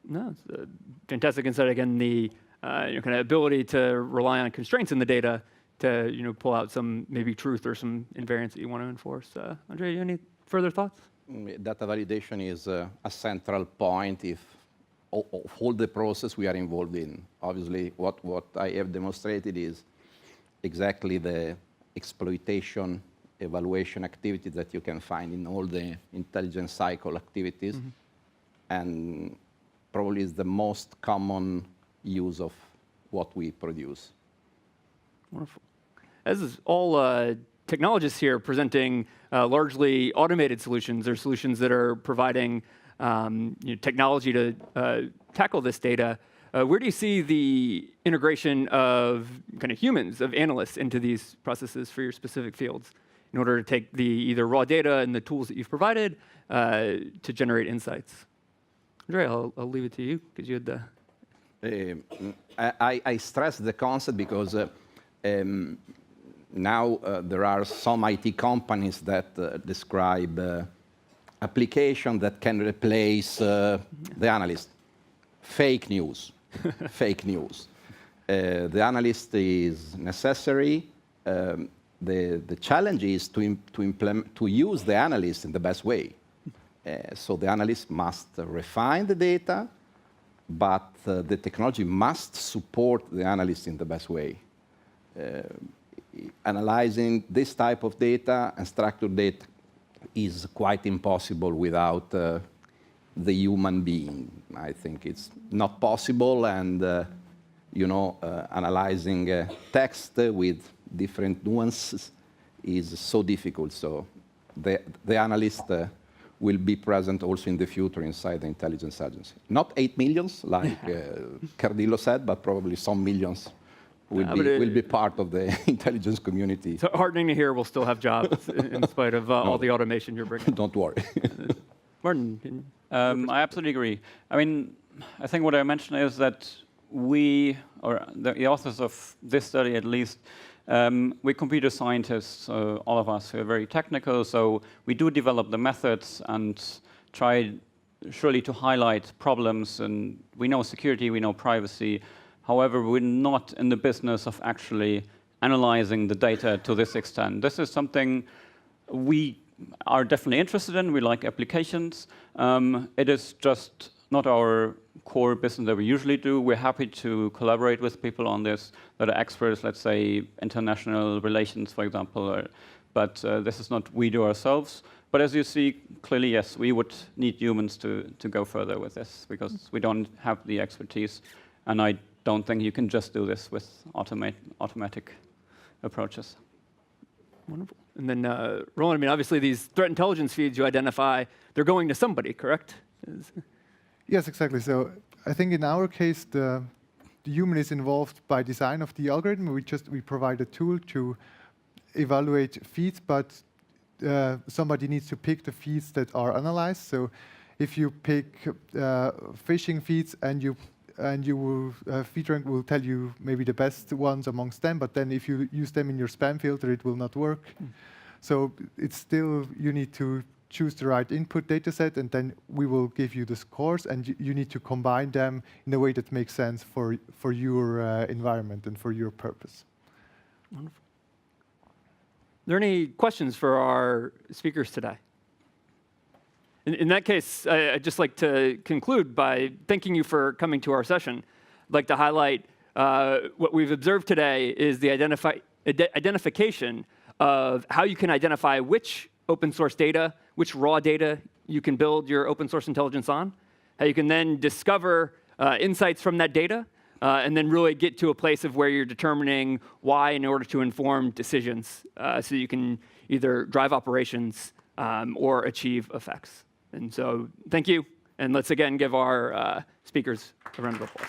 No, it's a fantastic insight. Again, the kind of ability to rely on constraints in the data to pull out some maybe truth or some invariance that you want to enforce. Andre, you any further thoughts? Data validation is a central point of all the process we are involved in. Obviously, what I have demonstrated is exactly the exploitation evaluation activity that you can find in all the intelligence cycle activities, and probably is the most common use of what we produce. Wonderful. As is all technologists here presenting largely automated solutions or solutions that are providing technology to tackle this data, where do you see the integration of kind of humans, of analysts, into these processes for your specific fields in order to take the either raw data and the tools that you've provided to generate insights? Andre, I'll leave it to you because you had the... I stress the concept because now there are some IT companies that describe application that can replace the analyst. Fake news. Fake news. The analyst is necessary. The challenge is to use the analyst in the best way. So the analyst must refine the data, but the technology must support the analyst in the best way. Analyzing this type of data and structured data is quite impossible without the human being. I think it's not possible, and analyzing text with different nuances is so difficult. So the analyst will be present also in the future inside the intelligence agency. Not 8 millions, like Cardillo said, but probably some millions will be part of the intelligence community. It's heartening to hear we'll still have jobs in spite of all the automation you're bringing. Don't worry. Martin, I absolutely agree. I mean, I think what I mentioned is that we, or the authors of this study at least, we're computer scientists, all of us who are very technical, so we do develop the methods and try surely to highlight problems, and we know security, we know privacy. However, we're not in the business of actually analyzing the data to this extent. This is something we are definitely interested in. We like applications. It is just not our core business that we usually do. We're happy to collaborate with people on this that are experts, let's say international relations, for example, but this is not we do ourselves. But as you see, clearly, yes, we would need humans to go further with this because we don't have the expertise, and I don't think you can just do this with automatic approaches. wonderful. And then, Roland, I mean, obviously these threat intelligence feeds you identify, they're going to somebody, correct? Yes, exactly. So I think in our case, the human is involved by design of the algorithm. We provide a tool to evaluate feeds, but somebody needs to pick the feeds that are analyzed. So if you pick phishing feeds and you will FeedRank will tell you maybe the best ones amongst them, but then if you use them in your spam filter, it will not work. So it's still, you need to choose the right input data set, and then we will give you the scores, and you need to combine them in a way that makes sense for your environment and for your purpose. Wonderful. Are there any questions for our speakers today? In that case, I'd just like to conclude by thanking you for coming to our session. I'd like to highlight what we've observed today is the identification of how you can identify which open source data, which raw data you can build your open source intelligence on, how you can then discover insights from that data, and then really get to a place of where you're determining why in order to inform decisions so you can either drive operations or achieve effects. And so thank you. And let's again give our speakers a round of applause.